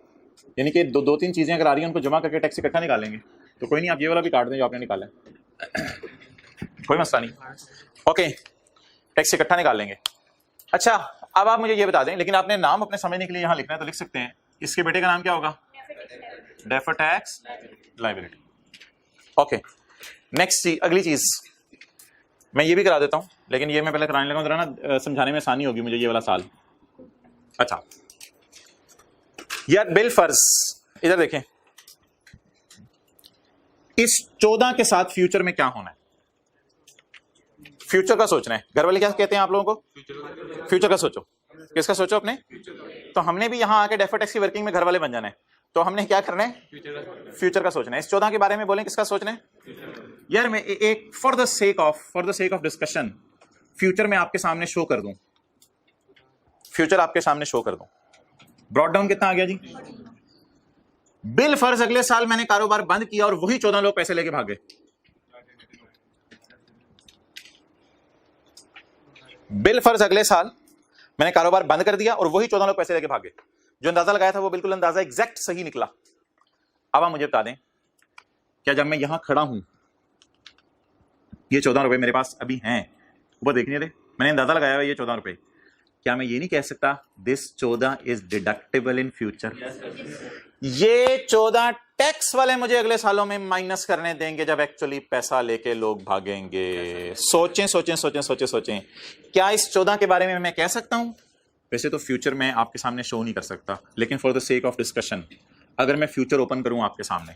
यानी कि दो तीन चीजें अगर आ रही हैं उनको जमा करके टैक्स इकट्ठा निकाल लेंगे। तो कोई नहीं, आप ये वाला भी काट दें जो आपने निकाला है, कोई मसला नहीं। ओके, टैक्स इकट्ठा निकाल लेंगे। अच्छा, अब आप मुझे ये बता दें, लेकिन आपने नाम अपने समझने के लिए यहां लिखना है तो लिख सकते हैं, इसके बेटे का नाम क्या होगा? Deferred tax liability. Okay, next चीज, अगली चीज मैं ये भी करा देता हूं, लेकिन ये मैं पहले कराने लगा जरा ना, समझाने में आसानी होगी मुझे ये वाला साल। अच्छा यार, बिल फर्ज, इधर देखें, इस 14 के साथ फ्यूचर में क्या होना है? फ्यूचर का सोचना है। घर वाले क्या कहते हैं आप लोगों को? फ्यूचर का सोचो। किसका सोचो? अपने। तो हमने भी यहां आके डेफर्ड टैक्स की वर्किंग में घर वाले बन जाना है, तो हमने क्या करना है? फ्यूचर का सोचना है। इस 14 के बारे में बोलें, किसका सोचना है? यार मैं एक for the sake of discussion future में आपके सामने शो कर दूं, फ्यूचर आपके सामने शो कर दूं। ब्रॉड डाउन कितना आ गया जी? बिल फर्ज अगले साल मैंने कारोबार बंद किया और वही 14 लोग पैसे लेके भागे। बिल फर्ज अगले साल मैंने कारोबार बंद कर दिया और वही 14 लोग पैसे लेके भागे। जो अंदाजा लगाया था वो बिल्कुल अंदाजा एग्जैक्ट सही निकला। अब आप मुझे बता दें, क्या जब मैं यहां खड़ा हूं, ये 14 रुपए मेरे पास अभी हैं, वो देखने दे, मैंने अंदाजा लगाया हुआ ये 14 रुपए, क्या मैं ये नहीं कह सकता this 14 is deductible in future? ये 14 टैक्स वाले मुझे अगले सालों में माइनस करने देंगे जब एक्चुअली पैसा लेके लोग भागेंगे। सोचें सोचें सोचें सोचें सोचें, क्या इस 14 के बारे में मैं कह सकता हूं? वैसे तो फ्यूचर में आपके सामने शो नहीं कर सकता, लेकिन for the sake of discussion अगर मैं फ्यूचर ओपन करूं आपके सामने,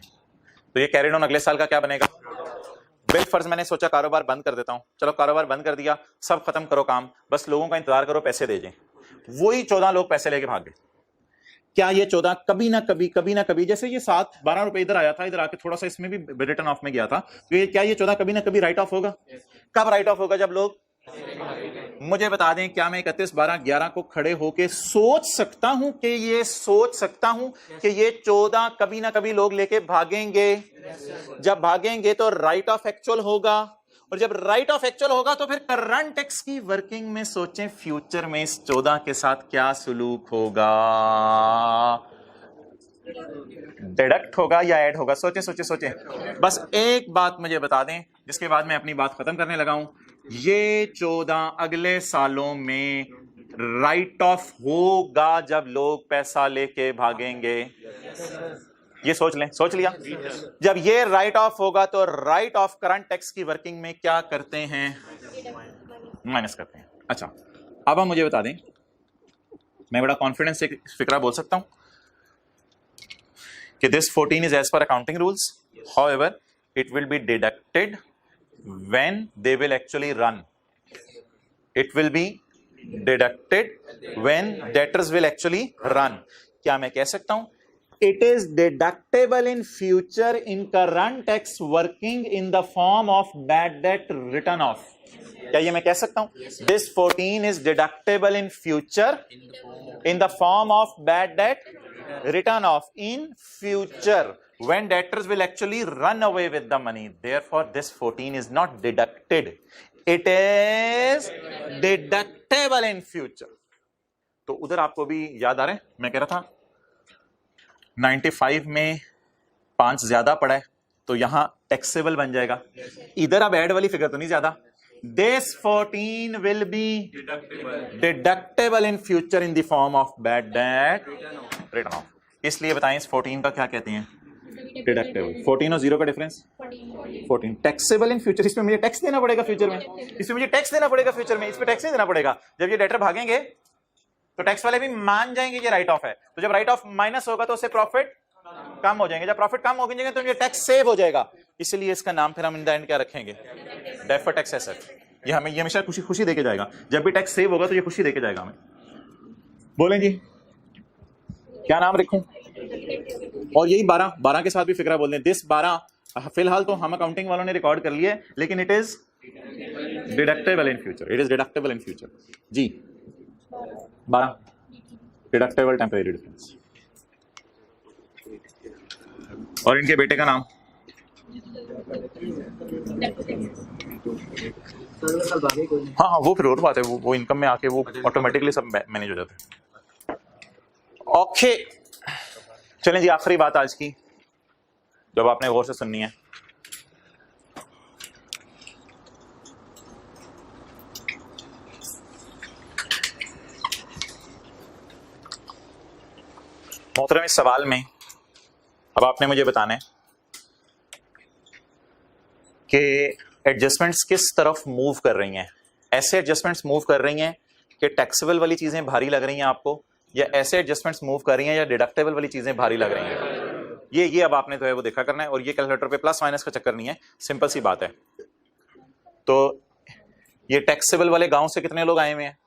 तो ये कैरिड ऑन अगले साल का क्या बनेगा? बिल फर्ज मैंने सोचा कारोबार बंद कर देता हूं, चलो कारोबार बंद कर दिया, सब खत्म करो काम, बस लोगों का इंतजार करो पैसे दे जाएं। वही 14 लोग पैसे लेके भाग गए। क्या ये 14 कभी ना कभी, जैसे ये 7-12 रुपए इधर आया था, इधर आके थोड़ा सा इसमें भी रिटर्न ऑफ में गया था, तो ये क्या ये 14 कभी ना कभी राइट ऑफ होगा? कब राइट ऑफ होगा? जब लोग, मुझे बता दें, क्या मैं 31/12/11 को खड़े होके सोच सकता हूं कि ये 14 कभी ना कभी लोग लेके भागेंगे? जब भागेंगे तो राइट ऑफ एक्चुअल होगा, और जब राइट ऑफ एक्चुअल होगा तो फिर करंट टैक्स की वर्किंग में सोचें फ्यूचर में इस 14 के साथ क्या सलूक होगा? डिडक्ट होगा या ऐड होगा? सोचें सोचें सोचें। बस एक बात मुझे बता दें जिसके बाद मैं अपनी बात खत्म करने लगा हूं, ये 14 अगले सालों में राइट ऑफ होगा जब लोग पैसा लेके भागेंगे। ये सोच लें, सोच लिया? जब ये राइट ऑफ होगा तो राइट ऑफ करंट टैक्स की वर्किंग में क्या करते हैं? माइनस करते हैं। अच्छा, अब आप मुझे बता दें, मैं बड़ा कॉन्फिडेंस से फिक्रा बोल सकता हूं कि दिस 14 इज एज पर accounting rules, however it will be deducted when they will actually run. It will be deducted when debtors will actually run. क्या मैं कह सकता हूं it is deductible in future in current tax working in the form of bad debt written off? क्या ये मैं कह सकता हूं this 14 is deductible in future in the form of bad debt written off in future when debtors will actually run away with the money? Therefore this 14 is not deducted it is deductible in future. तो उधर आपको भी याद आ रहा है, मैं कह रहा था 95 में 5 ज्यादा पड़ा है तो यहां टैक्सेबल बन जाएगा। इधर अब ऐड वाली फिगर तो नहीं ज्यादा। This 14 will be deductible in future in the form of bad debt written off. इसलिए बताएं इस 14 का क्या कहते हैं? डिडक्टेबल। 14 और 0 का डिफरेंस 14। टैक्सेबल इन फ्यूचर, इसमें मुझे टैक्स देना पड़ेगा फ्यूचर में, इसमें मुझे टैक्स देना पड़ेगा फ्यूचर में, इस पे टैक्स नहीं देना पड़ेगा। जब ये डेटर भागेंगे तो टैक्स वाले भी मान जाएंगे कि राइट ऑफ है, तो जब राइट ऑफ माइनस होगा तो उससे प्रॉफिट कम हो जाएंगे, जब प्रॉफिट कम हो जाएंगे तो ये टैक्स सेव हो जाएगा। इसलिए इसका नाम फिर हम इन द एंड क्या रखेंगे? Deferred tax asset. ये हमें, ये हमेशा खुशी खुशी देके जाएगा, जब भी टैक्स सेव होगा तो ये खुशी देके जाएगा हमें। बोलें जी क्या नाम रखूं? और यही 12 के साथ भी फिक्रा बोल दें। दिस 12 फिलहाल तो हम अकाउंटिंग वालों ने रिकॉर्ड कर लिया है, लेकिन it is deductible in future. It is deductible in future जी। 12 डिडक्टेबल टेम्परेरी डिफरेंस। और इनके बेटे का नाम हाँ वो फिर और बात है, वो इनकम में आके वो ऑटोमेटिकली सब मैनेज हो जाते हैं। ओके चलें जी, आखिरी बात आज की जब आपने गौर से सुननी है। मोहतरम इस सवाल में अब आपने मुझे बताना है कि एडजस्टमेंट्स किस तरफ मूव कर रही हैं। ऐसे एडजस्टमेंट्स मूव कर रही हैं कि टैक्सेबल वाली चीजें भारी लग रही हैं आपको, या ऐसे एडजस्टमेंट्स मूव कर रही हैं या डिडक्टेबल वाली चीजें भारी लग रही हैं। ये अब आपने तो है वो देखा करना है। और ये कैलकुलेटर पे प्लस माइनस का चक्कर नहीं है, सिंपल सी बात है। तो ये टैक्सेबल वाले गांव से कितने लोग आए हुए हैं?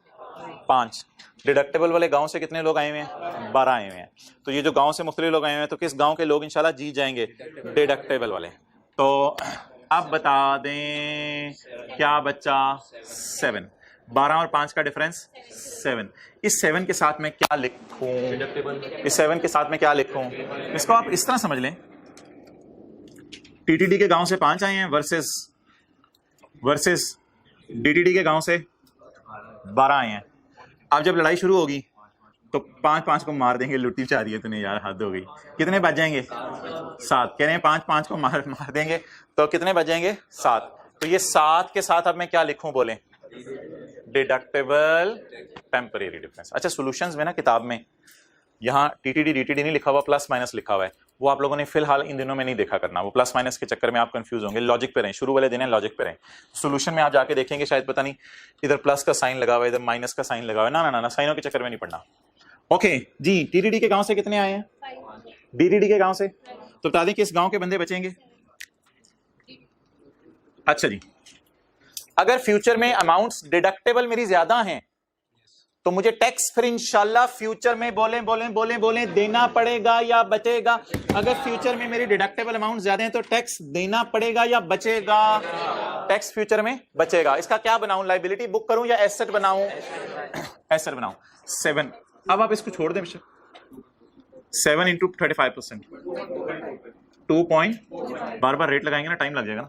5। डिडक्टेबल वाले गांव से कितने लोग आए हुए हैं? 12 आए हुए हैं। तो ये जो गांव से मुख्तलिफ लोग आए हुए हैं, तो किस गांव के लोग इंशाल्लाह जीत जाएंगे? डिडक्टेबल वाले। तो अब बता दें क्या बच्चा? 7। 12 और 5 का डिफरेंस 7। इस 7 के साथ में क्या लिखूं? इस 7 के साथ में क्या लिखूं? इसको आप इस तरह समझ लें, टीटीडी के गांव से 5 आए हैं वर्सेस डीटीडी के गांव से 12 आए हैं। अब जब लड़ाई शुरू होगी तो 5 को मार देंगे। लुट्टी चाह रही है तूने यार, हद हो गई। कितने बच जाएंगे? 7। कह रहे हैं 5 को मार देंगे तो कितने बच जाएंगे? 7। तो ये 7 के साथ अब मैं क्या लिखूं? बोलें डिडक्टेबल टेम्परेरी डिफरेंस। अच्छा सॉल्यूशंस में ना किताब में यहाँ टीटीडी डीटीडी नहीं लिखा हुआ, प्लस माइनस लिखा हुआ है। वो आप लोगों ने फिलहाल इन दिनों में नहीं देखा करना, वो प्लस माइनस के चक्कर में आप कंफ्यूज होंगे। लॉजिक पे रहें, शुरू वाले दिन लॉजिक पे रहें। सॉल्यूशन में आप जाके देखेंगे शायद पता नहीं इधर प्लस का साइन लगा हुआ है, इधर माइनस का साइन लगा हुआ है। ना साइनों के चक्कर में नहीं पड़ना। ओके जी, टीटीडी के गांव से कितने आए हैं? डीटीडी के गांव से। तो बता दें कि इस गांव के बंदे बचेंगे। अच्छा जी, अगर फ्यूचर में अमाउंट्स डिडक्टेबल मेरी ज्यादा हैं तो मुझे टैक्स फिर इंशाल्लाह फ्यूचर में बोलें देना पड़ेगा या बचेगा? अगर फ्यूचर में मेरी डिडक्टेबल अमाउंट ज्यादा हैं तो टैक्स देना पड़ेगा या बचेगा? टैक्स फ्यूचर में बचेगा। इसका क्या बनाऊं? लायबिलिटी बुक करूं या एसेट बनाऊं? एसेट बनाऊं। 7। अब आप इसको छोड़ दें 7 इंटू 35%, 2 पॉइंट, बार रेट लगाएंगे ना टाइम लग जाएगा ना,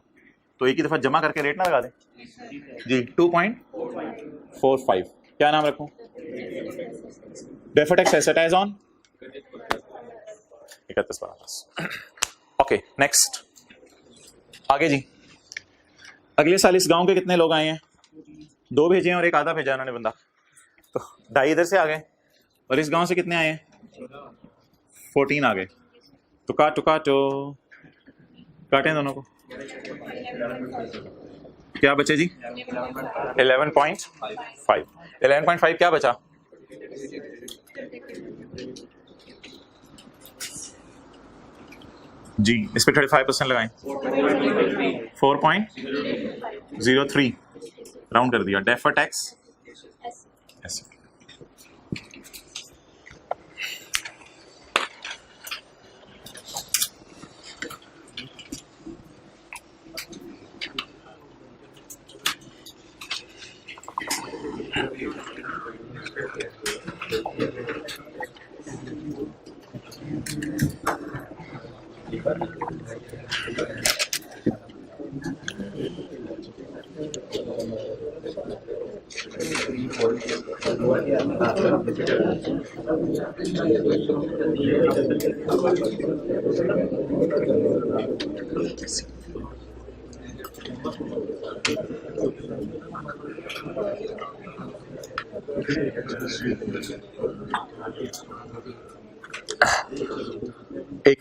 तो एक ही दफा जमा करके रेट ना लगा दें जी। 2.45। क्या नाम रखूं? Deferred tax asset as on 31/12। Okay next, आगे जी। अगले साल इस गांव के कितने लोग आए हैं? 2 भेजे हैं और एक आधा भेजा उन्होंने बंदा, तो 2.5 इधर से आ गए। और इस गांव से कितने आए हैं? 14 आ गए। तो काटो काटें दोनों को। क्या बचे जी? 11.5। 11.5 क्या बचा? जी इस पे 35% लगाएं। 4.03 राउंड कर दिया। Deferred tax asset. एक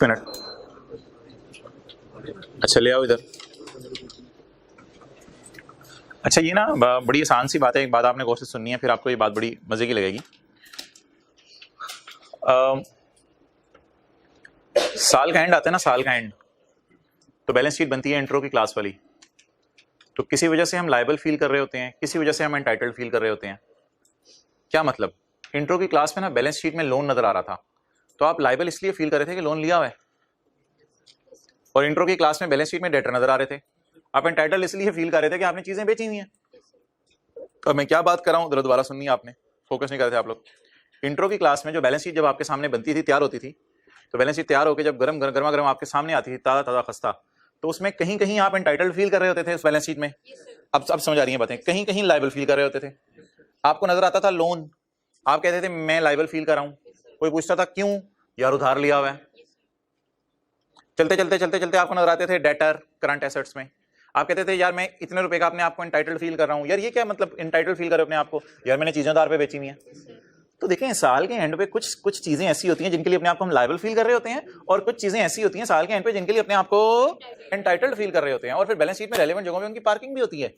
मिनट, अच्छा ले आओ इधर। अच्छा ये ना बड़ी आसान सी बात है, एक बात आपने गौर से सुननी है, फिर आपको ये बात बड़ी मजे की लगेगी। साल का एंड आता है ना, साल का एंड, तो बैलेंस शीट बनती है इंट्रो की क्लास वाली। तो किसी वजह से हम लायबल फील कर रहे होते हैं, किसी वजह से हम एंटाइटल्ड फील कर रहे होते हैं। क्या मतलब? इंट्रो की क्लास में ना बैलेंस शीट में लोन नजर आ रहा था, तो आप लायबल इसलिए फील कर रहे थे कि लोन लिया हुआ है, और इंट्रो की क्लास में बैलेंस शीट में डेटर नजर आ रहे थे, आप एंटाइटल्ड इसलिए फील कर रहे थे कि आपने चीजें बेची हुई हैं। तो मैं क्या बात कर रहा हूं, दोबारा सुनिए, आपने फोकस नहीं कर रहे थे आप लोग। इंट्रो की क्लास में जो बैलेंस शीट जब आपके सामने बनती थी, तैयार होती थी, तो बैलेंस शीट तैयार होकर जब गर्मा गर्म आपके सामने आती थी, ताजा ताजा खस्ता, तो उसमें कहीं कहीं आप एंटाइटल्ड फील कर रहे होते थे उस बैलेंस शीट में। अब समझ आ रही है बातें? कहीं कहीं लायबल फील कर रहे होते थे। आपको नजर आता था लोन, आप कहते थे मैं लायबल फील कर रहा हूं। कोई पूछता था क्यों? यार उधार लिया हुआ है। चलते चलते चलते चलते आपको नजर आते थे डेटर, करंट एसेट्स में। आप कहते थे यार मैं इतने रुपए का अपने आपको एंटाइटल्ड फील कर रहा हूं। यार ये क्या मतलब एंटाइटल्ड फील कर रहे हो अपने आपको? यार मैंने चीजें उधार पे बेची हुई हैं। तो देखें, साल के एंड पे कुछ चीजें ऐसी होती हैं जिनके लिए अपने आप को हम लायबल फील कर रहे होते हैं, और कुछ चीजें ऐसी होती हैं साल के एंड पे जिनके लिए अपने आप को एंटाइटल्ड फील कर रहे होते हैं, और फिर बैलेंस शीट में रेलेवेंट जगहों पे उनकी पार्किंग भी होती है।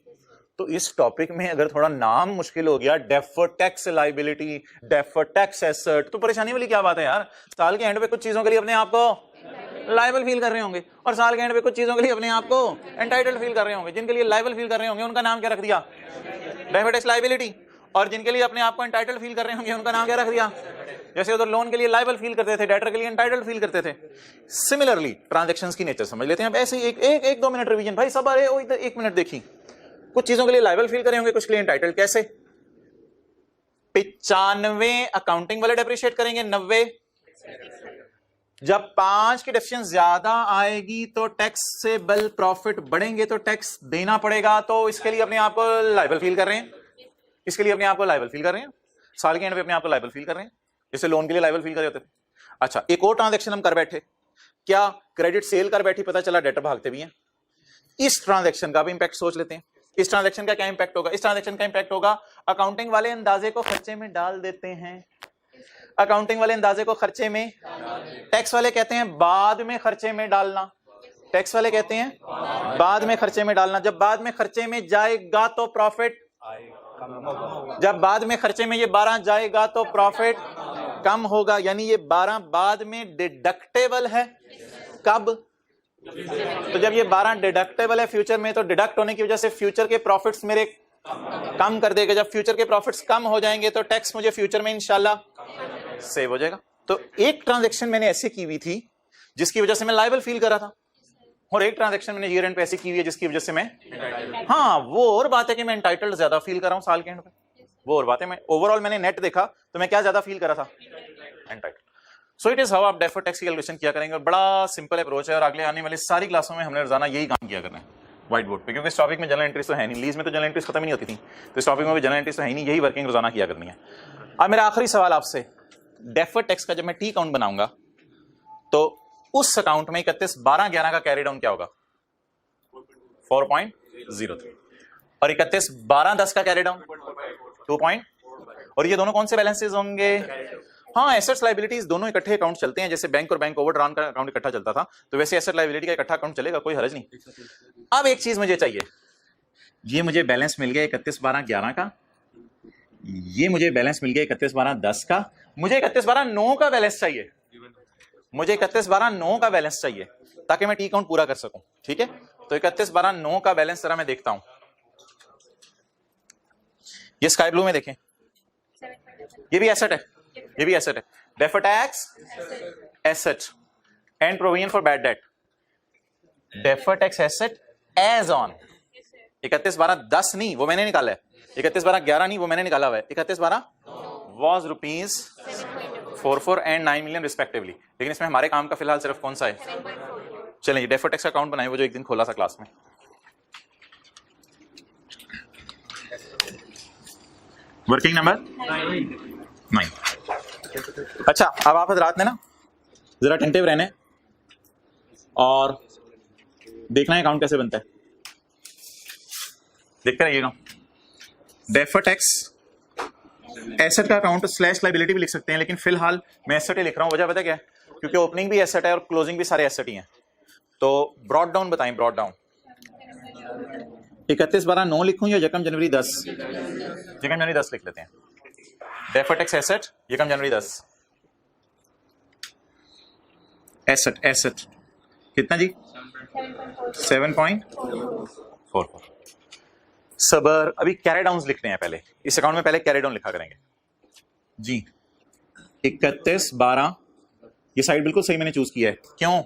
तो इस टॉपिक में अगर थोड़ा नाम मुश्किल हो गया, deferred tax liability, deferred tax asset, तो परेशानी वाली क्या बात है यार? साल के एंड पे कुछ चीजों के लिए अपने आप को लायबल फील कर रहे होंगे, और साल के एंड पे कुछ चीजों के लिए अपने आप को एंटाइटल्ड फील कर रहे होंगे। जिनके लिए लायबल फील कर रहे होंगे उनका नाम क्या रख दिया? Deferred tax liability. और जिनके लिए अपने आप को एंटाइटल्ड फील कर रहे होंगे उनका नाम क्या रख दिया? जैसे उधर लोन के लिए लायबल फील करते थे, डेटर के लिए एंटाइटल्ड फील करते थे। सिमिलरली ट्रांजैक्शंस की नेचर समझ लेते हैं अब ऐसे ही। एक 2 मिनट रिवीजन भाई सब। अरे ओ इधर 1 मिनट देखिए, कुछ चीजों के लिए लायबल फील करे होंगे, कुछ के लिए एंटाइटल्ड। कैसे? 95 अकाउंटिंग वाले डेप्रिशिएट करेंगे, 90 जब 5 की डेफिशिएंसी ज्यादा आएगी तो टैक्सेबल प्रॉफिट बढ़ेंगे तो टैक्स देना पड़ेगा, तो इसके लिए अपने आप को लायबल फील कर रहे हैं। इसके लिए अपने आप को लायबल फील कर रहे हैं, साल के एंड पे अपने आप को लायबल फील कर रहे हैं, जैसे लोन के लिए लायबल फील कर रहे होते थे। अच्छा, एक और ट्रांजैक्शन हम कर बैठे, क्या क्रेडिट सेल कर बैठी, पता चला डेटर भागते भी हैं। इस ट्रांजैक्शन का भी इंपैक्ट सोच लेते हैं। इस ट्रांजैक्शन का क्या इंपैक्ट होगा? इस ट्रांजैक्शन का इंपैक्ट होगा, अकाउंटिंग वाले अंदाजे को खर्चे में डाल देते हैं। अकाउंटिंग वाले अंदाजे को खर्चे में, टैक्स वाले कहते हैं बाद में खर्चे में डालना। टैक्स वाले कहते हैं बाद में खर्चे में डालना। जब बाद में खर्चे में जाएगा तो प्रॉफिट, जब बाद में खर्चे में ये 12 जाएगा तो प्रॉफिट कम होगा, यानी ये 12 बाद में डिडक्टेबल है। कब? तो जब ये 12 डिडक्टेबल है फ्यूचर में, तो डिडक्ट होने की वजह से फ्यूचर के प्रॉफिट्स मेरे कम कर देगा। जब फ्यूचर के प्रॉफिट्स कम हो जाएंगे तो टैक्स मुझे फ्यूचर में इंशाल्लाह सेव हो जाएगा। तो एक ट्रांजैक्शन मैंने ऐसे की हुई थी जिसकी वजह से मैं लायबल फील कर रहा था, और एक ट्रांजैक्शन मैंने ईयर एंड पे ऐसी की हुई है जिसकी वजह से मैं, हाँ वो और बात है कि मैं एंटाइटल्ड ज्यादा फील कर रहा हूं साल के एंड पे, वो और बात है। मैं ओवरऑल मैंने नेट देखा तो मैं क्या ज्यादा फील कर रहा था? Entitled. So it is how आप डेफर्ड टैक्स की कैलकुलेशन किया करेंगे, और बड़ा सिंपल अप्रोच है, और अगले आने वाली सारी क्लासों में हमने रोजाना यही काम किया करना है व्हाइट बोर्ड पे, क्योंकि इस टॉपिक में जनरल एंट्रीज तो है नहीं, लीज में तो जनरल एंट्रीज खत्म ही नहीं होती थी, तो इस टॉपिक में भी जनरल एंट्रीज तो है ही नहीं, यही वर्किंग रोजाना किया करनी है। अब मेरा आखिरी सवाल आपसे, डेफर्ड टैक्स का जब मैं टी अकाउंट बनाऊंगा तो उस अकाउंट में 31 12 11 का कैरी डाउन क्या होगा? 4.03, और 31 12 10 का कैरी डाउन 2. और ये दोनों कौन से बैलेंसेस होंगे? हाँ, एसेट्स लायबिलिटीज दोनों इकट्ठे अकाउंट चलते हैं, जैसे बैंक और बैंक ओवरड्राफ्ट का अकाउंट इकट्ठा चलता था, तो वैसे एसेट लायबिलिटी का इकट्ठा अकाउंट चलेगा, कोई हर्ज नहीं। अब एक चीज मुझे चाहिए, ये मुझे बैलेंस मिल गया 31 12 11 का, ये मुझे बैलेंस मिल गया 31 12 10 का, मुझे 31 12 9 का बैलेंस चाहिए, मुझे 31 12 9 का बैलेंस चाहिए ताकि मैं टी अकाउंट पूरा कर सकूं। ठीक है, तो 31 12 9 का बैलेंस जरा मैं देखता हूं, ये स्काई ब्लू में देखें, ये भी एसेट है, ये भी एसेट है। Deferred tax asset and provision for bad debt, deferred tax asset as on 31 12 10 नहीं, वो मैंने निकाला है, 31 12 11 नहीं, वो मैंने निकाला हुआ है, 31 12 वॉज ₹44 एंड 9 मिलियन रिस्पेक्टिवली, लेकिन इसमें हमारे काम का फिलहाल सिर्फ कौन सा है? चलिए डेफर्ड टैक्स अकाउंट बनाए, वो जो एक दिन खोला था क्लास में। Working number 9। अच्छा, अब आप हजरात ने ना जरा अटेंटिव रहने और देखना है अकाउंट कैसे बनता है। देखते रहिएगा। डेफर्ड टैक्स एसेट का अकाउंट स्लैश लायबिलिटी भी लिख सकते हैं, लेकिन फिलहाल मैं एसेट ही लिख रहा हूं। वजह पता क्या है? क्योंकि ओपनिंग भी एसेट है और क्लोजिंग भी सारे एसेट ही हैं। तो ब्रॉड डाउन बताएं, ब्रॉड डाउन 31/12/9 लिखूं या यकम जनवरी 10? यकम जनवरी 10 लिख लेते हैं। डेफर्ड टैक्स एसेट यकम जनवरी 10। एसेट एसेट कितना जी? 7.44। सबर अभी कैरी डाउन लिखते हैं पहले। इस अकाउंट में पहले कैरी डाउन लिखा करेंगे जी। 31/12 ये साइड बिल्कुल सही मैंने चूज किया है। क्यों?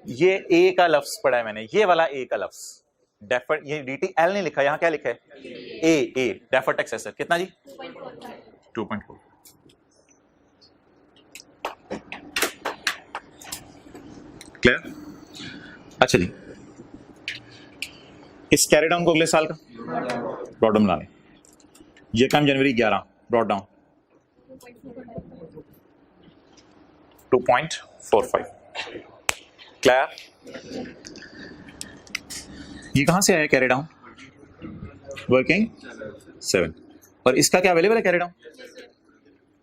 ये ए का लफ्ज पढ़ा है मैंने, ये वाला ए का लफ्ज। डेफर्ड, ये DTL नहीं लिखा, यहां क्या लिखा है? ए डेफर्ड टैक्स एसेट कितना जी? 2.4। क्लियर? अच्छा जी, इस कैरी डाउन को अगले साल का ब्रॉड डाउन लाने। ये काम जनवरी 11 ब्रॉड डाउन 2.45। क्लियर? ये कहां से आया कैरी डाउन? वर्किंग 7। और इसका क्या अवेलेबल है carry down?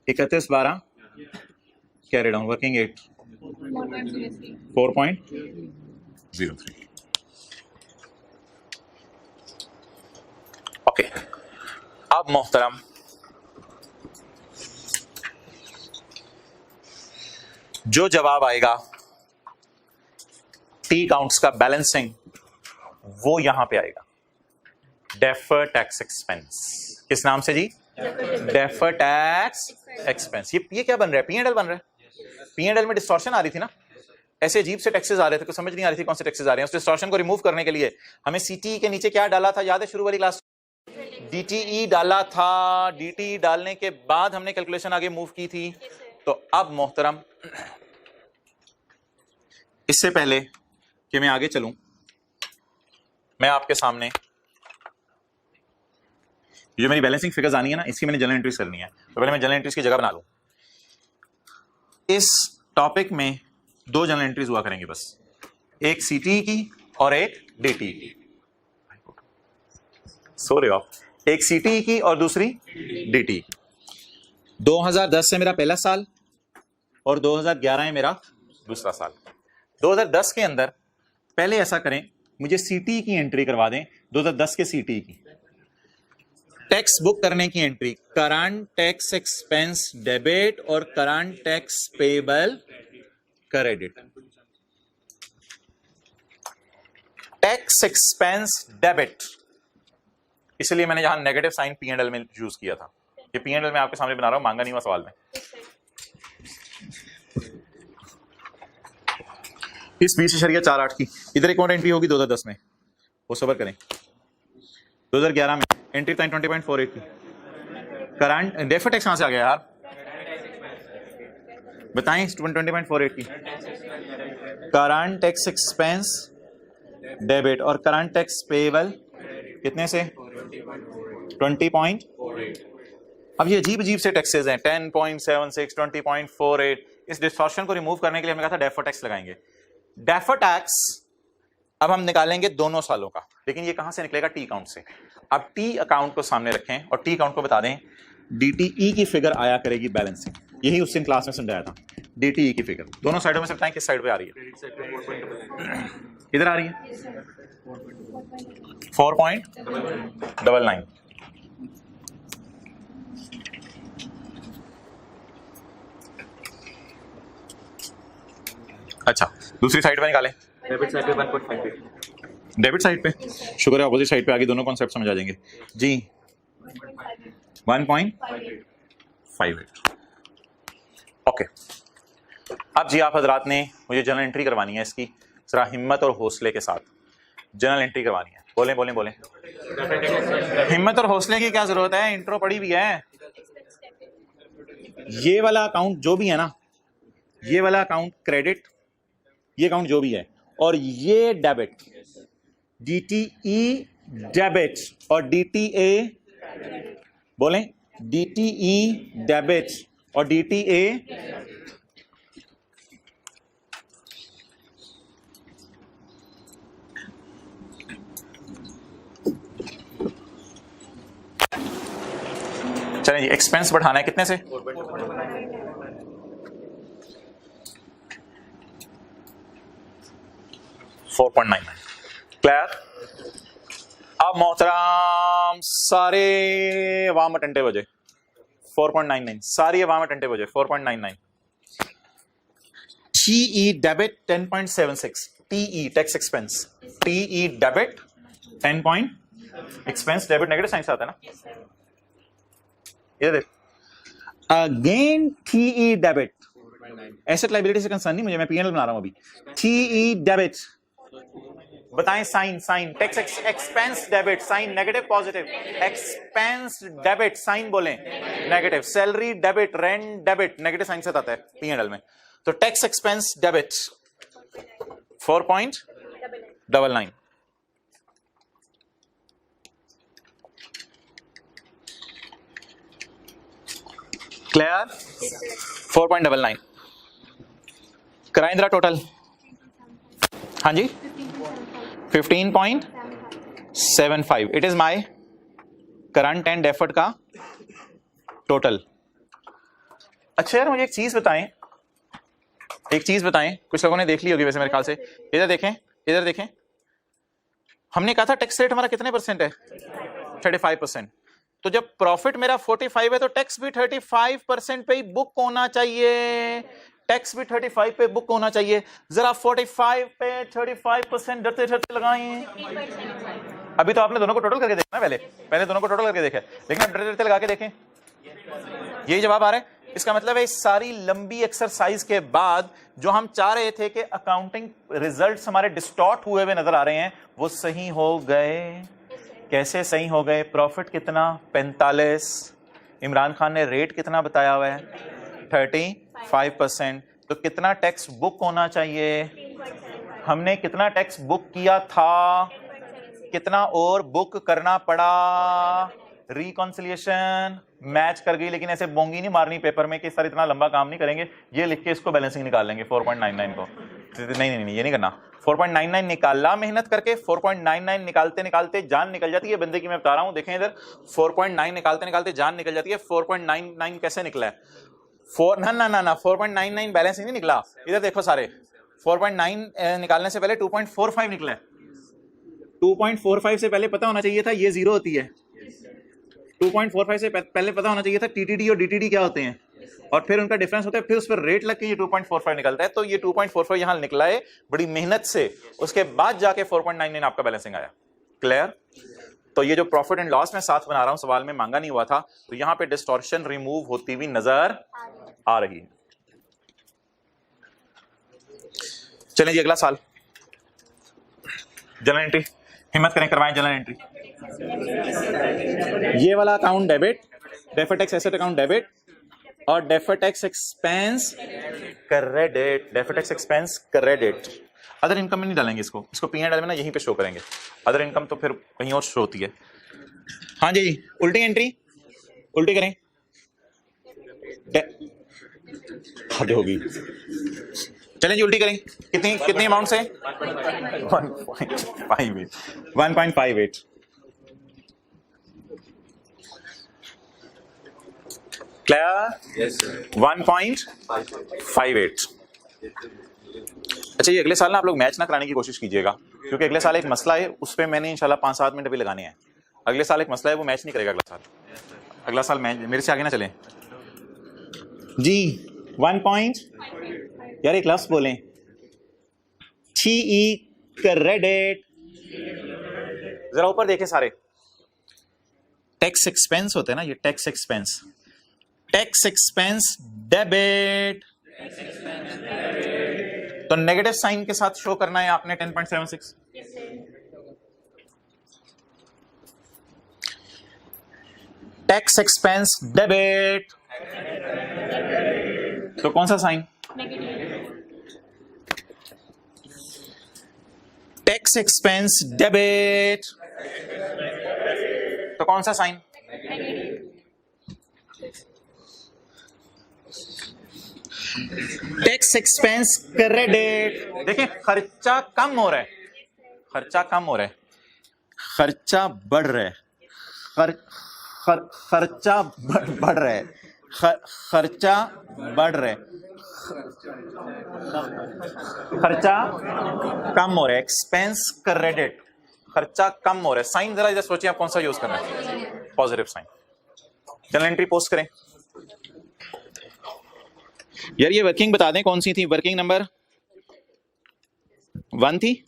31/12 carry down working 8 4.03। Okay, अब मोहतरम जो जवाब आएगा टी काउंट्स का बैलेंसिंग, वो यहां पे आएगा। डेफर्ड टैक्स एक्सपेंस किस नाम से जी? Deferred tax expense. ये क्या बन रहा है? P&L बन रहा है। P&L में डिस्टॉर्शन आ रही थी ना, ऐसे अजीब से टैक्सेस आ रहे थे, कुछ समझ नहीं आ रही थी कौन से टैक्सेस आ रहे हैं। उस डिस्टॉर्शन को रिमूव करने के लिए हमें CTE के नीचे क्या डाला था, याद है शुरू वाली क्लास? DTE डाला था। DTE डालने के बाद हमने कैलकुलेशन आगे मूव की थी। तो अब मोहतरम, इससे पहले कि मैं आगे चलूं, मैं आपके सामने जो मेरी बैलेंसिंग फिगर्स आनी है ना, इसकी मैंने जनरल एंट्रीज करनी है। तो पहले मैं जनरल एंट्रीज की जगह बना लूं। इस टॉपिक में 2 जनरल एंट्रीज हुआ करेंगे बस, एक CTE की और एक DTE की। सो रहे हो आप? एक CTE की और दूसरी DTE की। 2010 से मेरा पहला साल और 2011 है मेरा दूसरा साल। 2010 के अंदर पहले ऐसा करें, मुझे CTE की एंट्री करवा दें, 2010 के CTE की। टैक्स बुक करने की entry, current tax expense debit और current tax payable credit. Tax expense debit, इसलिए मैंने यहां नेगेटिव साइन P&L में यूज किया था। ये P&L में आपके सामने बना रहा हूं, मांगा नहीं हुआ सवाल में। इस 20.48 की इधर एक और एंट्री होगी 2010 में, वो सबर करें। 2011 में एंट्री टाइम 20.48 की। करंट डेफर्ड टैक्स कहां से आ गया यार? बताएं 20.48 की। करंट टैक्स एक्सपेंस डेबिट और करंट टैक्स पेबल कितने से? 20.48। अब ये अजीब अजीब से टैक्सेस हैं, 10.76, 20.48। इस डिस्टॉर्शन को रिमूव करने के लिए हमने कहा था डेफर्ड टैक्स लगाएंगे। डेफर्ड टैक्स अब हम निकालेंगे दोनों सालों का, लेकिन ये कहां से निकलेगा? टी अकाउंट से। अब टी अकाउंट को सामने रखें और टी अकाउंट को बता दें DTE की फिगर आया करेगी बैलेंसिंग। यही उस दिन क्लास में समझाया था। DTE की फिगर दोनों साइडों में से बताएं किस साइड पे आ रही है? इधर आ रही है 4.99। अच्छा, दूसरी साइड पे निकालें। डेबिट साइड पे 1.58। डेबिट साइड पे शुक्र है, अपोजिट साइड पे आगे दोनों कॉन्सेप्ट समझ आ जाएंगे जी। 1.58। ओके, अब जी आप हजरात ने मुझे जनरल एंट्री करवानी है इसकी, जरा हिम्मत और हौसले के साथ जनरल एंट्री करवानी है। बोलें बोलें बोलें। हिम्मत और हौसले की क्या जरूरत है, इंट्रो पड़ी भी है। ये वाला अकाउंट जो भी है ना, ये वाला अकाउंट क्रेडिट, ये अकाउंट जो भी है, और ये डेबिट, DTE डेबिट और DTA बोलें DTE डेबिट और DTA चलें जी, एक्सपेंस बढ़ाना है कितने से? 4.99। क्लियर? अब मोहतराम सारे अवाम अटेंटिव हो जाए। 4.99 सारी अवाम अटेंटिव हो जाए। 4.99 TE debit 10.76 TE tax expense TE debit 10 point expense debit negative sign से आता है ना, ये देख। Again TE debit asset liability से कंसर्न नहीं मुझे, मैं P&L बना रहा हूं अभी। TE डेबिट बताएं sign, sign tax expense debit sign negative positive, expense debit sign बोलें negative, salary debit rent debit negative sign से आता है P&L में। तो tax expense debit 4.99 clear? 4.99 कराइंद्रा total, हाँ जी 15.75 it is my current and deferred का total. अच्छा यार मुझे एक चीज बताएं, कुछ लोगों ने देख ली होगी वैसे मेरे ख्याल से। इधर देखें, इधर देखें, हमने कहा था टैक्स रेट हमारा कितने परसेंट है? 35%। तो जब प्रॉफिट मेरा 45 है तो टैक्स भी 35% पे ही बुक होना चाहिए, टैक्स भी 35 पे बुक होना चाहिए। जरा 45 पे 35% डरते डरते लगाएं। अभी तो आपने दोनों को टोटल करके देखना, पहले दोनों को टोटल करके देखा, लेकिन अब डरते डरते लगा के देखें, यही जवाब आ रहा है। इसका मतलब है इस सारी लंबी एक्सरसाइज के बाद जो हम चाह रहे थे कि अकाउंटिंग रिजल्ट्स हमारे डिस्टॉर्ट हुए हुए नजर आ रहे हैं वो सही हो गए। कैसे सही हो गए? प्रॉफिट कितना? 45। इमरान खान ने रेट कितना बताया हुआ है? 35%। तो कितना टैक्स बुक होना चाहिए? हमने कितना टैक्स बुक किया था? कितना और बुक करना पड़ा? रिकॉन्सिलिएशन मैच कर गई, लेकिन ऐसे बोंगी नहीं मारनी पेपर में कि सर इतना लंबा काम नहीं करेंगे, ये लिख के इसको बैलेंसिंग निकाल लेंगे 4.99 को। नहीं ये नहीं करना। 4.99 निकाला मेहनत करके, 4.99 निकालते निकालते जान निकल जाती है बंदे की। मैं बता रहा हूं, देखें इधर 4.9 निकालते निकालते जान निकल जाती है। 4.99 कैसे निकला है? 4.99 बैलेंसिंग नहीं निकला। इधर देखो सारे, 4.9 निकालने से पहले 2.45 निकला है। 2.45 से पहले पता होना चाहिए था ये जीरो होती है। 2.45 से पहले पता होना चाहिए था टीटीडी और डीटीडी क्या होते हैं, और फिर उनका डिफरेंस होता है, फिर उस पर रेट लग के ये 2.45 निकलता है। तो ये 2.45 यहां निकला है बड़ी मेहनत से, उसके बाद जाके 4.99 आपका बैलेंसिंग आया। क्लियर? तो ये जो प्रॉफिट एंड लॉस में साथ बना रहा हूं, सवाल में मांगा नहीं हुआ था, तो यहां पे डिस्टॉर्शन रिमूव होती हुई नजर आ रही है। चलें जी, अगला साल जर्नल एंट्री, हिम्मत करें करवाएं जर्नल एंट्री। ये वाला account debit, deferred tax asset account debit और deferred tax expense credit, deferred tax expense credit. Other income में नहीं डालेंगे इसको P&L में ना यहीं पे शो करेंगे। अदर इनकम तो फिर कहीं और शो होती है। हाँ जी, उल्टी एंट्री, उल्टी करें, हद होगी। चलें जी, उल्टी करें। कितनी अमाउंट से? 1.58। क्लियर? Yes sir. 1.58। अच्छा, ये अगले साल ना आप लोग मैच ना कराने की कोशिश कीजिएगा, क्योंकि अगले साल एक मसला है, उस पर मैंने इंशाल्लाह 5-7 मिनट भी लगाने हैं। अगले साल एक मसला है, वो मैच नहीं करेगा अगला साल। अगला साल मैच, मेरे से आगे ना चलें जी। 1 पॉइंट, यार एक लफ्ज बोलें, TE क्रेडिट। जरा ऊपर देखें सारे, टैक्स एक्सपेंस होते हैं ना, ये tax expense, tax expense debit, तो नेगेटिव साइन के साथ शो करना है आपने 10.76। टैक्स एक्सपेंस डेबिट, तो कौन सा साइन? टैक्स एक्सपेंस डेबिट, तो कौन सा साइन? टैक्स एक्सपेंस क्रेडिट, देखिए खर्चा कम हो रहा है, खर्चा कम हो रहा है, खर्चा बढ़ रहा है, खर्चा बढ़ रहा है, खर्चा बढ़ रहा है, खर्चा कम हो रहा है, एक्सपेंस क्रेडिट, खर्चा कम हो रहा है। साइन जरा इधर सोचिए आप कौन सा यूज करना है, पॉजिटिव साइन। चलो एंट्री पोस्ट करें। यार ये वर्किंग बता दें कौन सी थी, वर्किंग नंबर 1 थी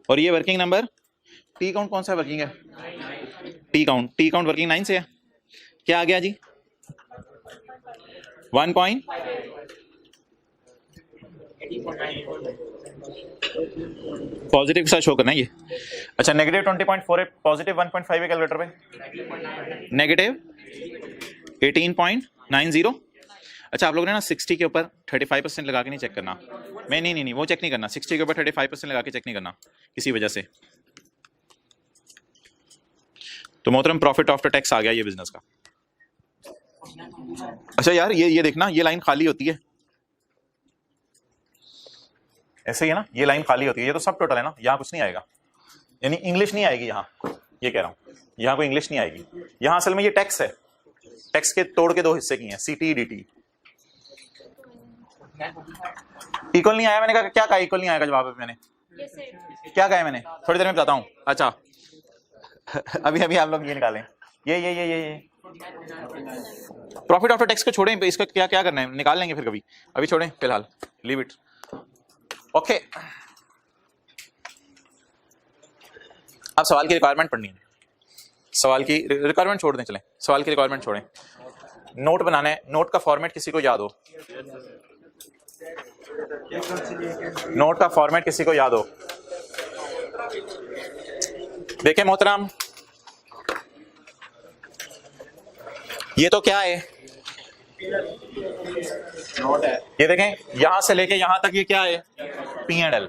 और ये वर्किंग नंबर टी काउंट कौन सा वर्किंग है, टी काउंट वर्किंग 9 से है। क्या आ गया जी 1 पॉइंट पॉजिटिव के साथ शो करना है ये। अच्छा नेगेटिव 20.4 है, पॉजिटिव 1.5 है कैलकुलेटर पे, नेगेटिव 18.90। अच्छा आप लोगों ने ना 60 के ऊपर 35% लगा के नहीं चेक करना, मैं नहीं वो चेक नहीं करना, 60 के ऊपर 35% लगा के चेक नहीं करना किसी वजह से। तो मोहतरम प्रॉफिट आफ्टर टैक्स आ गया ये बिजनेस का। अच्छा यार ये देखना, ये लाइन खाली होती है ऐसे ही है ना, ये लाइन खाली होती है, ये तो सब टोटल है ना, यहाँ कुछ नहीं आएगा, यानी इंग्लिश नहीं आएगी यहाँ, ये कह रहा हूँ यहाँ कोई इंग्लिश नहीं आएगी। यहाँ असल में ये टैक्स है, टैक्स के तोड़ के 2 हिस्से की हैं, सीटी डीटी। इक्वल नहीं आया, मैंने कहा क्या कहा इक्वल नहीं आएगा, जवाब मैंने क्या कहा है, मैंने थोड़ी देर में बताता हूँ। अच्छा अभी आप लोग ये निकालें, ये प्रॉफिट आफ्टर टैक्स को छोड़ें, इसका क्या करना है निकाल लेंगे फिर कभी, अभी छोड़ें फिलहाल, लीव इट। ओके अब सवाल की रिक्वायरमेंट पढ़नी है, सवाल की रिक्वायरमेंट छोड़ दें, चलें सवाल की रिक्वायरमेंट छोड़ें। नोट बनाना है, नोट का फॉर्मेट किसी को याद हो, नोट का फॉर्मेट किसी को याद हो? देखें मोहतरम ये तो क्या है, नोट है, ये देखें यहां से लेके यहां तक ये क्या है, P&L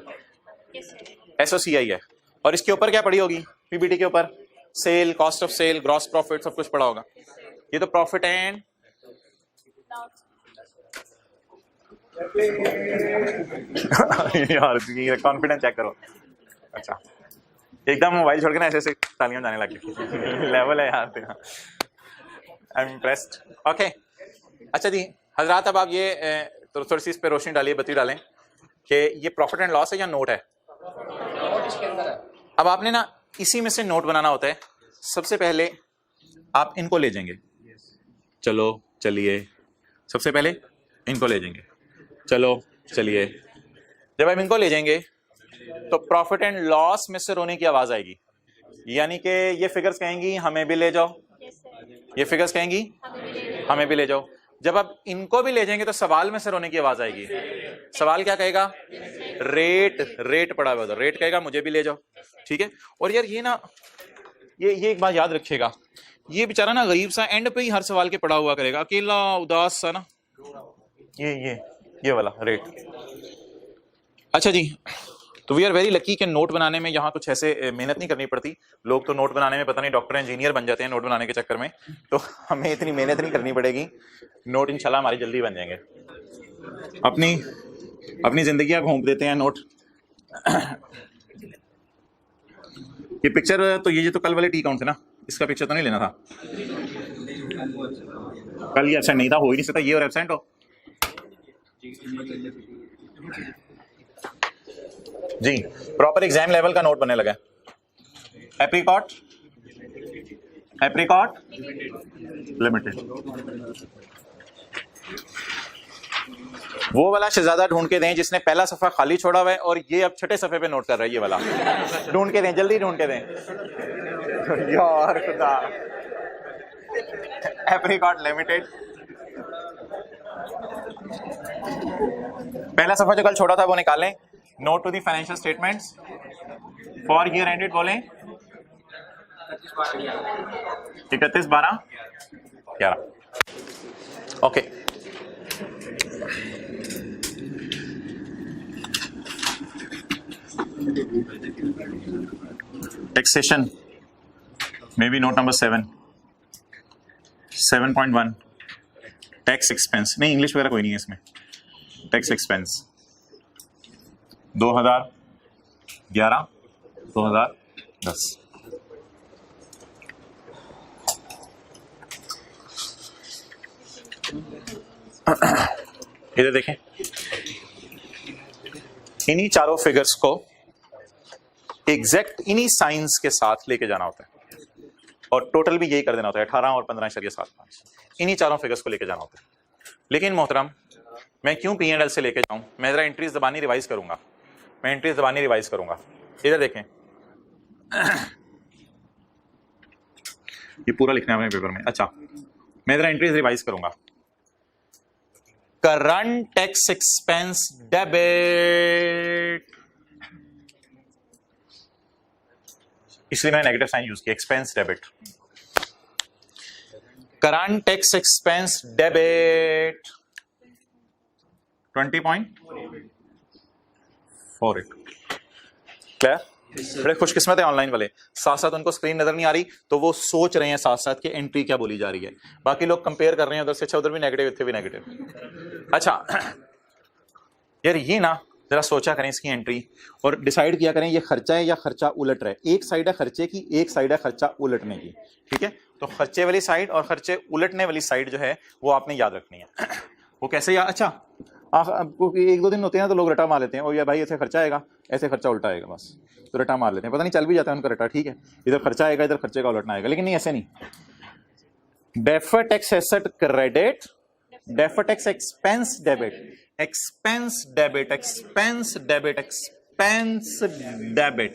SOCI है, और इसके ऊपर क्या पड़ी होगी, पीबीटी के ऊपर sale, cost of sale, gross profit सब कुछ पड़ा होगा। ये तो प्रॉफिट एंड यार कॉन्फिडेंस चेक करो। अच्छा एकदम मोबाइल छोड़ के ना ऐसे तालियां जाने लगी लेवल है यार, आई एम इम्प्रेस्ड। ओके अच्छा जी हजरात, अब आप ये तो थोड़ी सी इस पे रोशनी डालिए, बत्ती डालें कि ये प्रॉफिट एंड लॉस है या नोट है। अब आपने ना इसी में से नोट बनाना होता है। सबसे पहले आप इनको ले जाएंगे, चलो चलिए, सबसे पहले इनको ले जाएंगे, चलो चलिए। जब आप इनको ले जाएंगे तो प्रॉफिट एंड लॉस में से रोने की आवाज आएगी, यानी कि ये फिगर्स कहेंगी हमें भी ले जाओ, ये फिगर्स कहेंगी हमें भी ले जाओ। जब आप इनको भी ले जाएंगे तो सवाल में से रोने की आवाज आएगी। सवाल क्या कहेगा, रेट पड़ा हुआ, रेट कहेगा मुझे भी ले जाओ, ठीक है। और यार ये ना ये एक बात याद रखिएगा, ये बेचारा ना गरीब सा एंड पे ही हर सवाल के पड़ा हुआ करेगा, अकेला उदास सा ना, ये वाला रेट। अच्छा जी, तो वी आर वेरी लकी कि नोट बनाने में यहाँ कुछ ऐसे मेहनत नहीं करनी पड़ती। लोग तो नोट बनाने में पता नहीं डॉक्टर इंजीनियर बन जाते हैं नोट बनाने के चक्कर में, तो हमें इतनी मेहनत नहीं करनी पड़ेगी। नोट इंशाल्लाह हमारी जल्दी बन जाएंगे, अपनी जिंदगियां घूम देते हैं नोट। ये पिक्चर तो ये तो कल वाले टी काउंट थे ना, इसका पिक्चर तो नहीं लेना था, कल ये एब्सेंट नहीं था, हो ही नहीं सकता ये और एब्सेंट हो जी। प्रॉपर एग्जाम लेवल का नोट बनने लगा। एप्रिकॉट लिमिटेड, वो वाला शहजादा ढूंढ के दें जिसने पहला सफा खाली छोड़ा हुआ है और ये अब छठे सफे पे नोट कर रहा है, ये वाला ढूंढ के दें, जल्दी ढूंढ के दें यार खुदा। एप्रिकॉट लिमिटेड, पहला सफा जो कल छोड़ा था वो निकालें। Note to the financial statements for year ended बोलें 31/12/11। Okay taxation may be note number 7.1 tax expense नहीं, इंग्लिश वगैरह कोई नहीं है इसमें। Tax expense 2011 2010। इधर देखें, इन्हीं चारों फिगर्स को एग्जैक्ट इन्हीं साइंस के साथ लेके जाना होता है और टोटल भी यही कर देना होता है 18 और 15.75, इन्हीं चारों फिगर्स को लेके जाना होता है। लेकिन मोहतरम मैं क्यों P&L से लेके जाऊं, मैं जरा एंट्रीज दबानी रिवाइज करूंगा, मैं एंट्रीज दबानी रिवाइज करूंगा। इधर देखें, ये पूरा लिखना है अपने पेपर में। अच्छा, मैं जरा एंट्रीज रिवाइज करूंगा। करंट टैक्स एक्सपेंस डेबिट, इसलिए मैंने नेगेटिव साइन यूज किया, expense debit. Current tax expense debit 20.48। Clear? बड़े खुशकिस्मत है ऑनलाइन वाले, साथ साथ उनको स्क्रीन नजर नहीं आ रही तो वो सोच रहे हैं साथ साथ कि एंट्री क्या बोली जा रही है। बाकी लोग कंपेयर कर रहे हैं उधर से, अच्छा उधर भी नेगेटिव इतने भी नेगेटिव। अच्छा यार ये ना जरा सोचा करें इसकी एंट्री और डिसाइड किया करें ये खर्चा है या खर्चा उलट रहा है। एक साइड है खर्चे की, एक साइड है खर्चा उलटने की, ठीक है? तो खर्चे वाली साइड और खर्चे उलटने वाली साइड जो है वो आपने याद रखनी है। वो कैसे याद? अच्छा आपको एक दो दिन होते हैं तो लोग रटा मार लेते हैं, और या भाई ऐसे खर्चा आएगा ऐसे खर्चा उल्टा आएगा, बस तो रटा मार लेते हैं, पता नहीं चल भी जाता है उनका रटा, ठीक है इधर खर्चा आएगा इधर खर्चे का उलटना आएगा। लेकिन नहीं, ऐसे नहीं। Deferred tax asset credit, deferred tax expense debit, expense debit, expense debit, expense debit,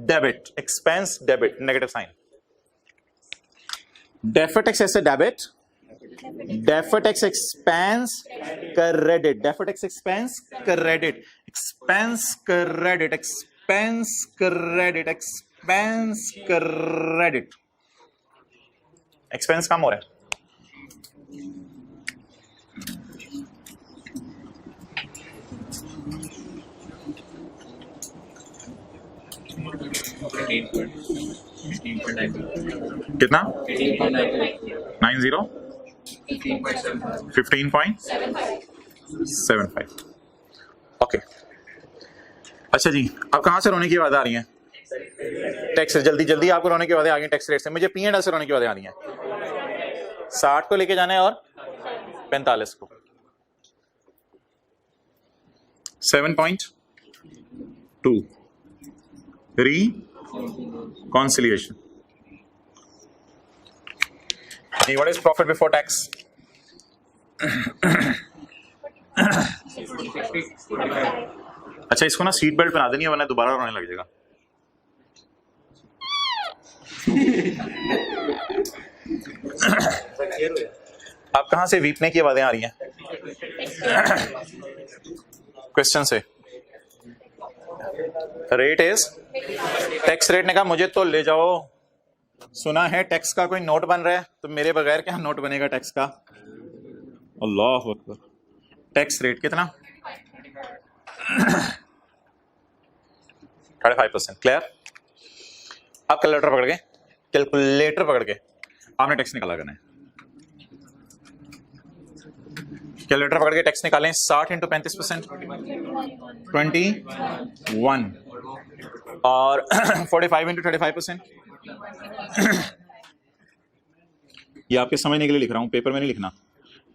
debit expense debit negative sign. Deferred tax asset debit, deferred tax expense credit, deferred tax expense credit, expense credit, expense credit, expense credit. Expense कम हो रहा है, कितना? 90 15.75। Okay अच्छा जी, अब कहां से रोने की आवाज़ें आ रही हैं? टैक्स, जल्दी जल्दी आपको रोने की आवाज़ें आ गई टैक्स रेट से। मुझे P&L से रोने की आवाज़ें आ रही हैं। 60 को लेके जाना है और 45 को। 7.2 reconciliation. What is profit before tax? अच्छा इसको ना सीट बेल्ट बना देनी है वरना दोबारा रोने लग जाएगा। आप कहां से वीपने की आवाजें आ रही हैं? क्वेश्चन से। रेट इज, टैक्स रेट ने कहा मुझे तो ले जाओ, सुना है टैक्स का कोई नोट बन रहा है, तो मेरे बगैर क्या नोट बनेगा टैक्स का? अल्लाह अकबर। टैक्स रेट कितना? 35%। क्लियर? आप कैलकुलेटर पकड़ के आपने टैक्स निकाला करना है। कैलकुलेटर पकड़ के टैक्स निकालें। 60 इंटू 35% 21 और 45 इंटू 35%। ये आपके समझने के लिए लिख रहा हूं, पेपर में नहीं लिखना।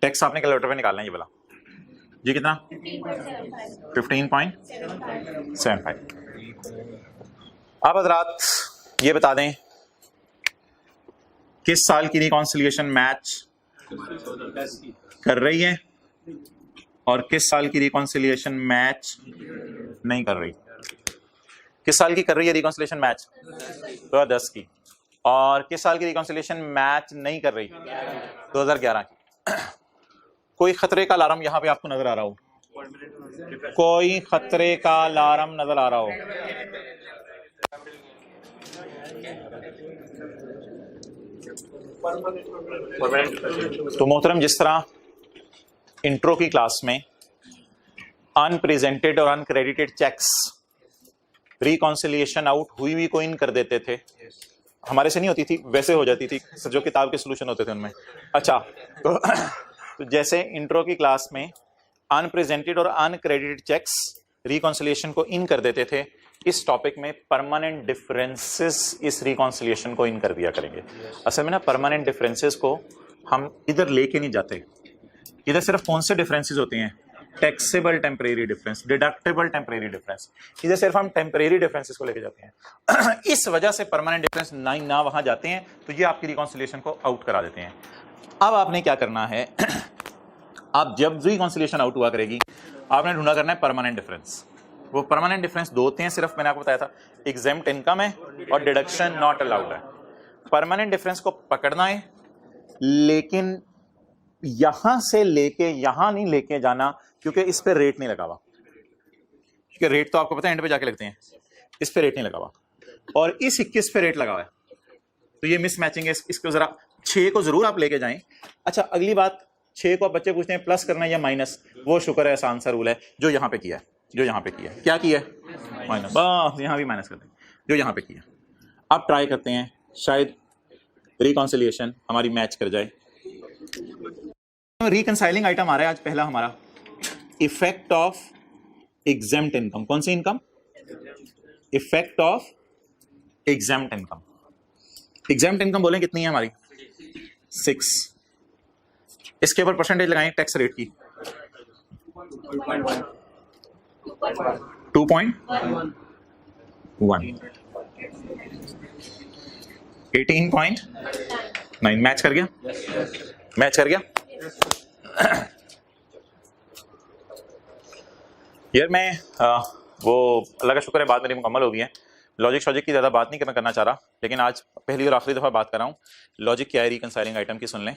टैक्स आपने कैलकुलेटर पे निकालना है। ये वाला जी कितना? 15.75। आप हजरात ये बता दें किस साल की रिकॉन्सिलिएशन मैच कर रही है और किस साल की रिकॉन्सिलिएशन मैच नहीं कर रही? किस साल की कर रही है रिकॉन्सिलिएशन मैच? 2010 की। और किस साल की रिकॉन्सिलिएशन मैच नहीं कर रही? 2011 की। कोई खतरे का अलार्म यहां पे आपको नजर आ रहा हो? कोई खतरे का अलार्म नजर आ रहा हो? तो मोहतरम, जिस तरह इंट्रो की क्लास में अनप्रेजेंटेड और अनक्रेडिटेड चेक्स रिकॉन्सिलिएशन आउट हुई भी कोई कर देते थे, हमारे से नहीं होती थी, वैसे हो जाती थी जो किताब के सोल्यूशन होते थे उनमें। अच्छा तो जैसे इंट्रो की क्लास में अनप्रेजेंटेड और अनक्रेडिटेड चेक्स रिकॉन्सिलिएशन को इन कर देते थे, इस टॉपिक में परमानेंट डिफरेंसेस इस रिकॉन्सिलिएशन को इन कर दिया करेंगे। असल में ना परमानेंट डिफरेंसेस को हम इधर लेके नहीं जाते। इधर सिर्फ कौन से डिफरेंसेस होते हैं? Taxable temporary difference, deductible temporary difference. इधर सिर्फ हम टेम्परेरी डिफरेंसेस को लेके जाते हैं। इस वजह से परमानेंट डिफरेंस ना वहां जाते हैं, तो ये आपकी रिकॉन्सिलिएशन को आउट करा देते हैं। अब आपने क्या करना है, आप जब रिकॉन्सिलिएशन आउट हुआ करेगी, आपने ढूंढा करना है परमानेंट डिफरेंस। वो परमानेंट डिफरेंस दो होते हैं सिर्फ, मैंने आपको बताया था, एग्जेम्प्ट इनकम है और डिडक्शन नॉट अलाउड है। परमानेंट डिफरेंस को पकड़ना है, लेकिन यहां से लेके यहां नहीं लेके जाना, क्योंकि इस पे रेट नहीं लगा हुआ। क्योंकि रेट तो आपको पता है एंड पे जाके लगते हैं, इस पे रेट नहीं लगा हुआ और इस 21 पे रेट लगा हुआ है, तो ये मिसमैचिंग है। इसको जरा 6 को जरूर आप लेके जाएं। अच्छा अगली बात, 6 को आप बच्चे पूछते हैं प्लस करना है या माइनस, वो शुक्र है आसान सा रूल है जो यहां पे किया है। जो यहां पे किया है, क्या किया है? माइनस, बस यहां भी माइनस कर दें जो यहां पे किया। अब ट्राई करते हैं, शायद रिकॉन्सिलिएशन हमारी मैच कर जाए। रिकंसाइलिंग आइटम आ रहा है आज पहला हमारा, इफेक्ट ऑफ एग्जेम्प्ट इनकम। कौन सी income? Effect of exempt income. Exempt income बोलें कितनी है हमारी? 6। इसके ऊपर परसेंटेज लगाएं टैक्स रेट की, 2.1, 18.9। मैच कर गया? मैच कर गया? यार मैं वो अल्लाह का शुक्र है बात मेरी मुकम्मल हो गई है। लॉजिक शॉजिक की ज़्यादा बात नहीं करना चाह रहा, लेकिन आज पहली और आखिरी दफ़ा बात कर रहा हूँ। लॉजिक क्या है रिकंसाइलिंग आइटम की, सुन लें।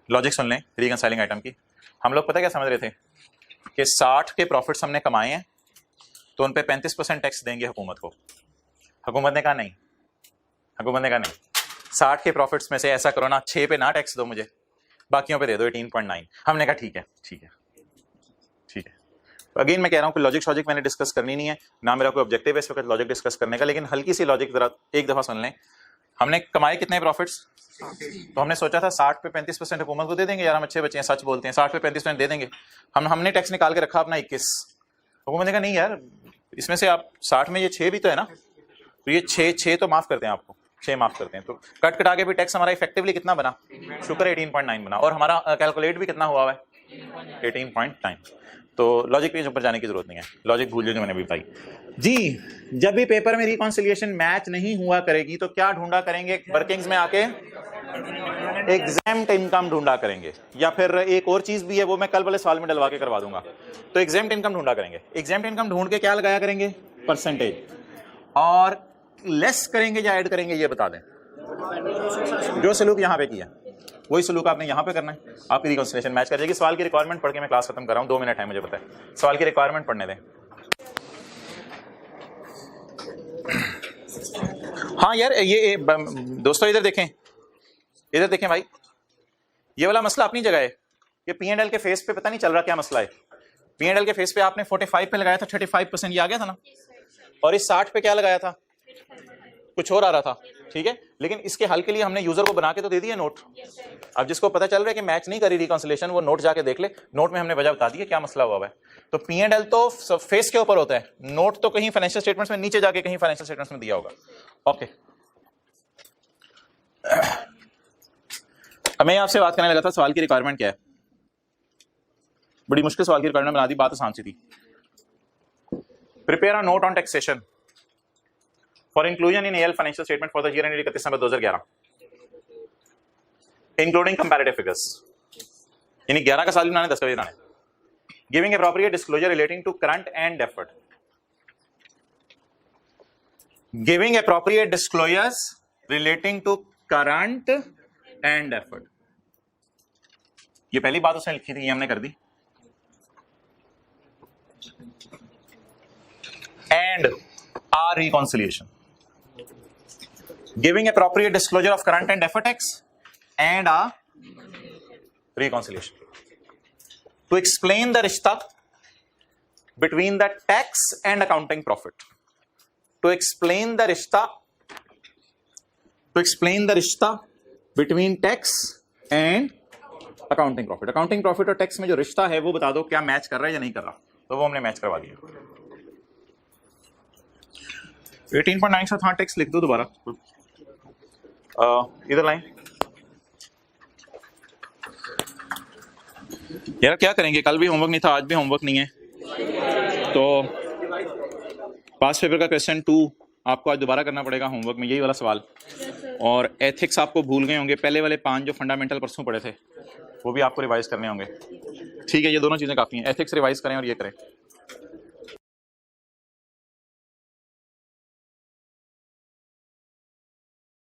लॉजिक सुन लें रिकंसाइलिंग आइटम की। हम लोग पता क्या समझ रहे थे कि 60 के प्रॉफिट्स हमने कमाए हैं तो उन पे 35% टैक्स देंगे हुकूमत को। हुकूमत ने कहा नहीं, हुकूमत ने कहा नहीं, 60 के प्रॉफिट्स में से ऐसा करो ना 6 पे ना टैक्स दो मुझे, बाकियों पे दे दो 18.9। हमने कहा ठीक है ठीक है ठीक है। अगेन मैं कह रहा हूँ कि लॉजिक शॉजिक मैंने डिस्कस करनी नहीं है, ना मेरा कोई ऑब्जेक्टिव है इस वक्त लॉजिक डिस्कस करने का, लेकिन हल्की सी लॉजिक जरा एक दफा सुन लें। हमने कमाए कितने प्रॉफिट्स? तो हमने सोचा था 60 पे 35% हुकूमत को दे देंगे, यार हम अच्छे बच्चे हैं, सच बोलते हैं, 60 पे 35% दे देंगे। हमने टैक्स निकाल के रखा अपना 21। हुकूमत ने कहा नहीं यार, इसमें से आप 60 में ये 6 भी तो है ना, तो ये 6 तो माफ करते हैं आपको, 6 माफ करते हैं, तो कट कटा के भी टैक्स हमारा इफेक्टिवली कितना बना? शुक्र 18.9 बना, और हमारा कैलकुलेट भी कितना हुआ है? 18.9। तो लॉजिक के ऊपर जाने की जरूरत नहीं है, लॉजिक भूल जो मैंने भी बताई जी। जब भी पेपर में रिकॉन्सिलिएशन मैच नहीं हुआ करेगी तो क्या ढूंढा करेंगे? वर्किंग्स में आके एग्जेम्प्ट इनकम ढूंढा करेंगे, या फिर एक और चीज भी है वो मैं कल वाले सवाल में डलवा के करवा दूंगा। तो एग्जेम्प्ट इनकम ढूंढा करेंगे। एग्जेम्प्ट इनकम ढूंढ के क्या लगाया करेंगे? परसेंटेज। और लेस करेंगे या ऐड करेंगे ये बता दें। जो सलूक यहां पे किया वही सलूक आपने यहां पे करना है, आपकी रिकॉन्सिलिएशन मैच कर जाएगी। सवाल की रिक्वायरमेंट पढ़ के मैं क्लास खत्म कर रहा हूं, 2 मिनट है मुझे पता है, सवाल की रिक्वायरमेंट पढ़ने दें। हाँ यार ये दोस्तों इधर देखें, इधर देखें भाई, ये वाला मसला अपनी जगह है। ये P&L के फेस पे पता नहीं चल रहा क्या मसला है। P&L के फेस पे आपने 45 पे लगाया था, 35% ये आ गया था ना, और इस 60 पे क्या लगाया था? कुछ और आ रहा था, ठीक है। लेकिन इसके हल के लिए हमने यूजर को बना के तो दे दिया नोट। अब जिसको पता चल रहा है कि मैच नहीं करी रिकॉन्सिलिएशन, वो नोट जाके देख ले, नोट में हमने वजह बता दी है क्या मसला हुआ है। तो P&L तो फेस के ऊपर होता है, नोट तो कहीं फाइनेंशियल स्टेटमेंट्स में नीचे जाके कहीं फाइनेंशियल स्टेटमेंट्स में दिया होगा। ओके, अब मैं आपसे बात करने लगा था सवाल की रिक्वायरमेंट क्या है। बड़ी मुश्किल सवाल की रिक्वायरमेंट बना दी, बात आसान सी थी। Prepare a note on taxation for inclusion in L financial statement for the year ended 31 December 2011 including comparative figures. यानी 11 का साल भी बनाने, 10 का भी बनाने। Giving appropriate disclosure relating to current and deferred. Giving appropriate disclosures relating to current and deferred. ये पहली बात उसने लिखी थी, ये हमने कर दी। And or reconciliation, giving appropriate disclosure of current and deferred tax and a reconciliation to explain the rishta between the tax and accounting profit, to explain the rishta to explain the रिश्ता between tax and accounting profit. Accounting profit और tax में जो रिश्ता है वो बता दो क्या मैच कर रहा है या नहीं कर रहा। तो वो हमने मैच करवा दिया। 18.9 साथ हाँ टैक्स लिख दो दोबारा इधर लाइन। यार क्या करेंगे, कल भी होमवर्क नहीं था, आज भी होमवर्क नहीं है, तो पास्ट पेपर का क्वेश्चन 2 आपको आज दोबारा करना पड़ेगा होमवर्क में, यही वाला सवाल। और एथिक्स आपको भूल गए होंगे, पहले वाले 5 जो फंडामेंटल परसों पढ़े थे वो भी आपको रिवाइज करने होंगे। ठीक है, ये दोनों चीज़ें काफ़ी हैं, एथिक्स रिवाइज करें और ये करें।